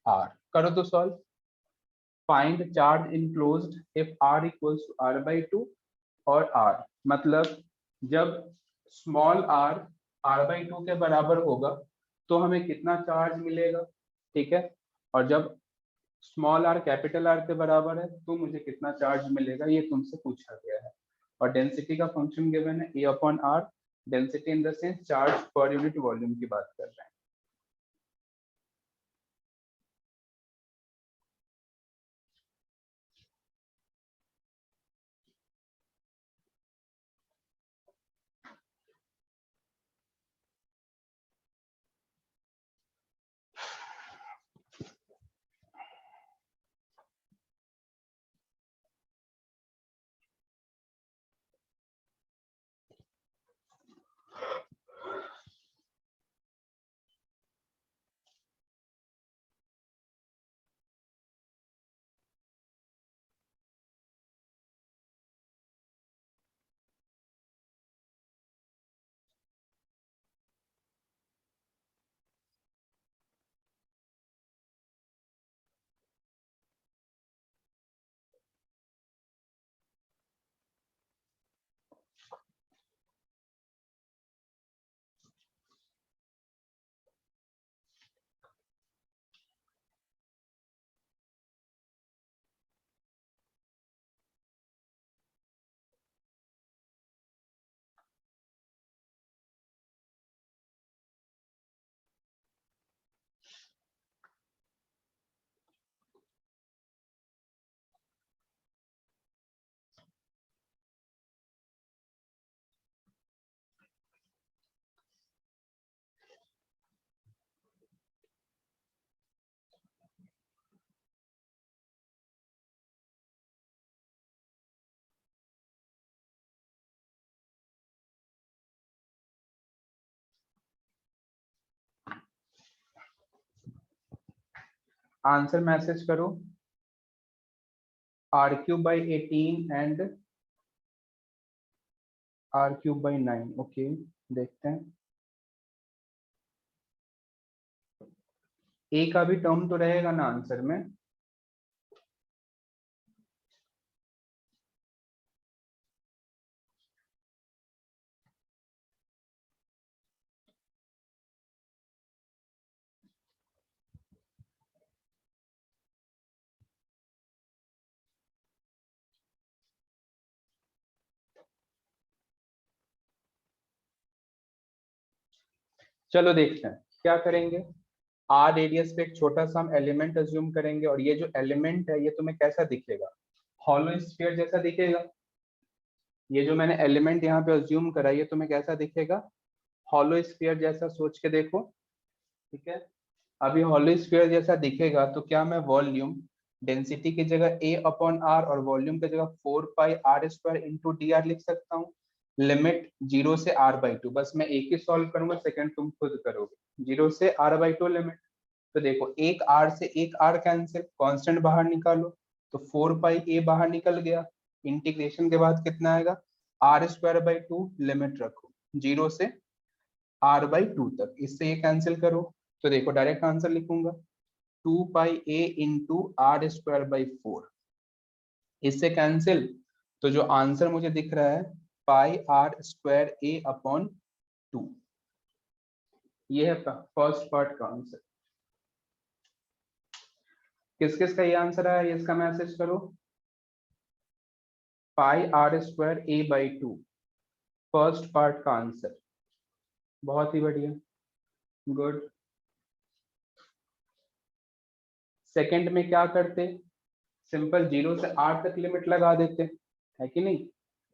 आर। करो तो solve. Find charge enclosed if R equals to R by two और आर, मतलब जब small are are by to के बराबर होगा तो हमें कितना चार्ज मिलेगा, ठीक है। और जब स्मॉल आर कैपिटल आर के बराबर है तो मुझे कितना चार्ज मिलेगा, ये तुमसे पूछा गया है। और डेंसिटी का फंक्शन गिवन है A upon R, density in the sense charge per unit volume की बात कर रहे हैं। आंसर मैसेज करो r³/18 एंड r³/9। ओके, देखते हैं ए का भी टर्म तो रहेगा ना आंसर में। चलो देखते हैं क्या करेंगे। आर रेडियस पे एक छोटा सा हम एलिमेंट अज्यूम करेंगे और ये जो एलिमेंट है ये तुम्हें कैसा दिखेगा, हॉलो स्फीयर जैसा दिखेगा। ये जो मैंने एलिमेंट यहाँ पे अज्यूम करा ये तुम्हें कैसा दिखेगा, हॉलो स्फीयर जैसा। सोच के देखो, ठीक है। अभी हॉलो स्फीयर जैसा दिखेगा तो क्या मैं वॉल्यूम डेंसिटी की जगह A/R और वॉल्यूम की जगह 4πr² इंटू dr लिख सकता हूँ। लिमिट 0 से r/2, बस मैं एक ही सॉल्व करूंगा, सेकंड तुम खुद करोगे। 0 से r/2 लिमिट, तो देखो एक r से एक r कैंसिल, कांस्टेंट बाहर निकालो तो 4πa बाहर निकल गया। इंटीग्रेशन के बाद कितना आएगा, r²/2 लिमिट रखो 0 से r/2 तक, इससे ये कैंसिल करो तो देखो डायरेक्ट आंसर लिखूंगा 2πa इंटू r²/4, इससे कैंसिल। तो जो आंसर मुझे दिख रहा है πr²a/2, ये है फर्स्ट पार्ट का आंसर। किस किस का ये आंसर आया, ये इसका मैसेज करो πr²a/2, फर्स्ट पार्ट का आंसर। बहुत ही बढ़िया, गुड। सेकंड में क्या करते, सिंपल 0 से r तक लिमिट लगा देते, है कि नहीं।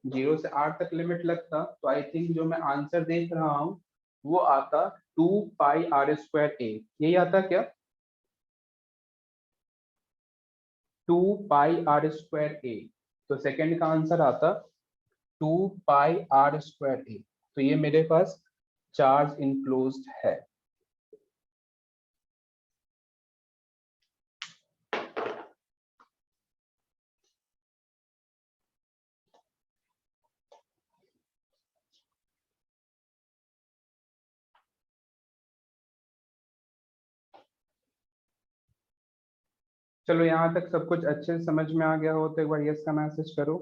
0 से r तक लिमिट लगता तो आई थिंक जो मैं आंसर देख रहा हूं वो आता 2πr²a, यही आता क्या, 2πr²a। तो सेकंड का आंसर आता 2πr²a। तो ये मेरे पास चार्ज इनक्लोज्ड है। चलो यहाँ तक सब कुछ अच्छे से समझ में आ गया हो तो एक बार यस का मैसेज करो।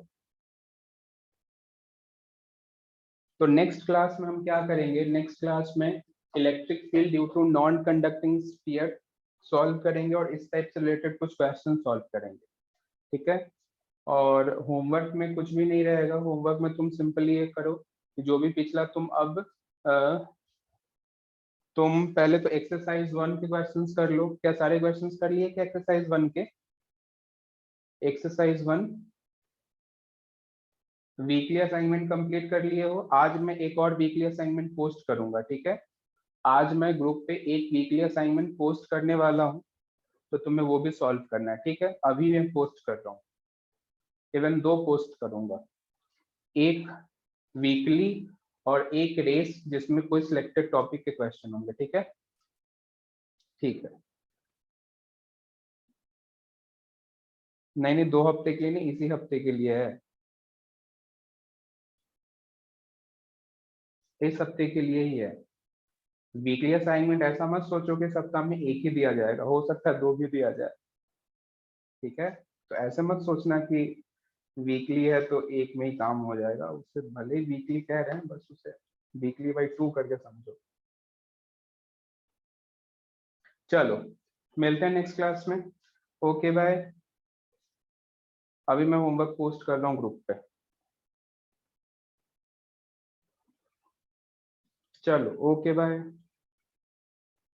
तो नेक्स्ट क्लास में हम क्या करेंगे, नेक्स्ट क्लास में electric field due to non conducting sphere solve करेंगे और इस टाइप से रिलेटेड कुछ क्वेश्चन सॉल्व करेंगे, ठीक है। और होमवर्क में कुछ भी नहीं रहेगा, होमवर्क में तुम सिंपली ये करो कि जो भी पिछला तुम अब तुम पहले तो एक्सरसाइज 1 के क्वेश्चंस कर लो। क्या सारे क्वेश्चंस कर लिए क्या एक्सरसाइज 1 के, एक्सरसाइज 1 वीकली असाइनमेंट कंप्लीट कर लिए हो। आज मैं एक और वीकली असाइनमेंट पोस्ट करूंगा, ठीक है। आज मैं ग्रुप पे एक वीकली असाइनमेंट पोस्ट करने वाला हूं, तो तुम्हें वो भी सॉल्व करना है, ठीक है। अभी मैं पोस्ट कर रहा हूँ, इवन 2 पोस्ट करूंगा, एक वीकली और एक रेस जिसमें कोई सिलेक्टेड टॉपिक के क्वेश्चन होंगे, ठीक है। ठीक है, नहीं नहीं 2 हफ्ते के लिए नहीं, इसी हफ्ते के लिए है, इस हफ्ते के लिए ही है। वीकली असाइनमेंट ऐसा मत सोचो कि सप्ताह में एक ही दिया जाएगा, हो सकता है 2 भी दिया जाए, ठीक है। तो ऐसे मत सोचना कि वीकली है तो एक में ही काम हो जाएगा, उससे भले ही वीकली कह रहे हैं बस उसे वीकली/2 करके समझो। चलो मिलते हैं नेक्स्ट क्लास में, ओके बाय। अभी मैं होमवर्क पोस्ट कर रहा हूँ ग्रुप पे। चलो ओके बाय।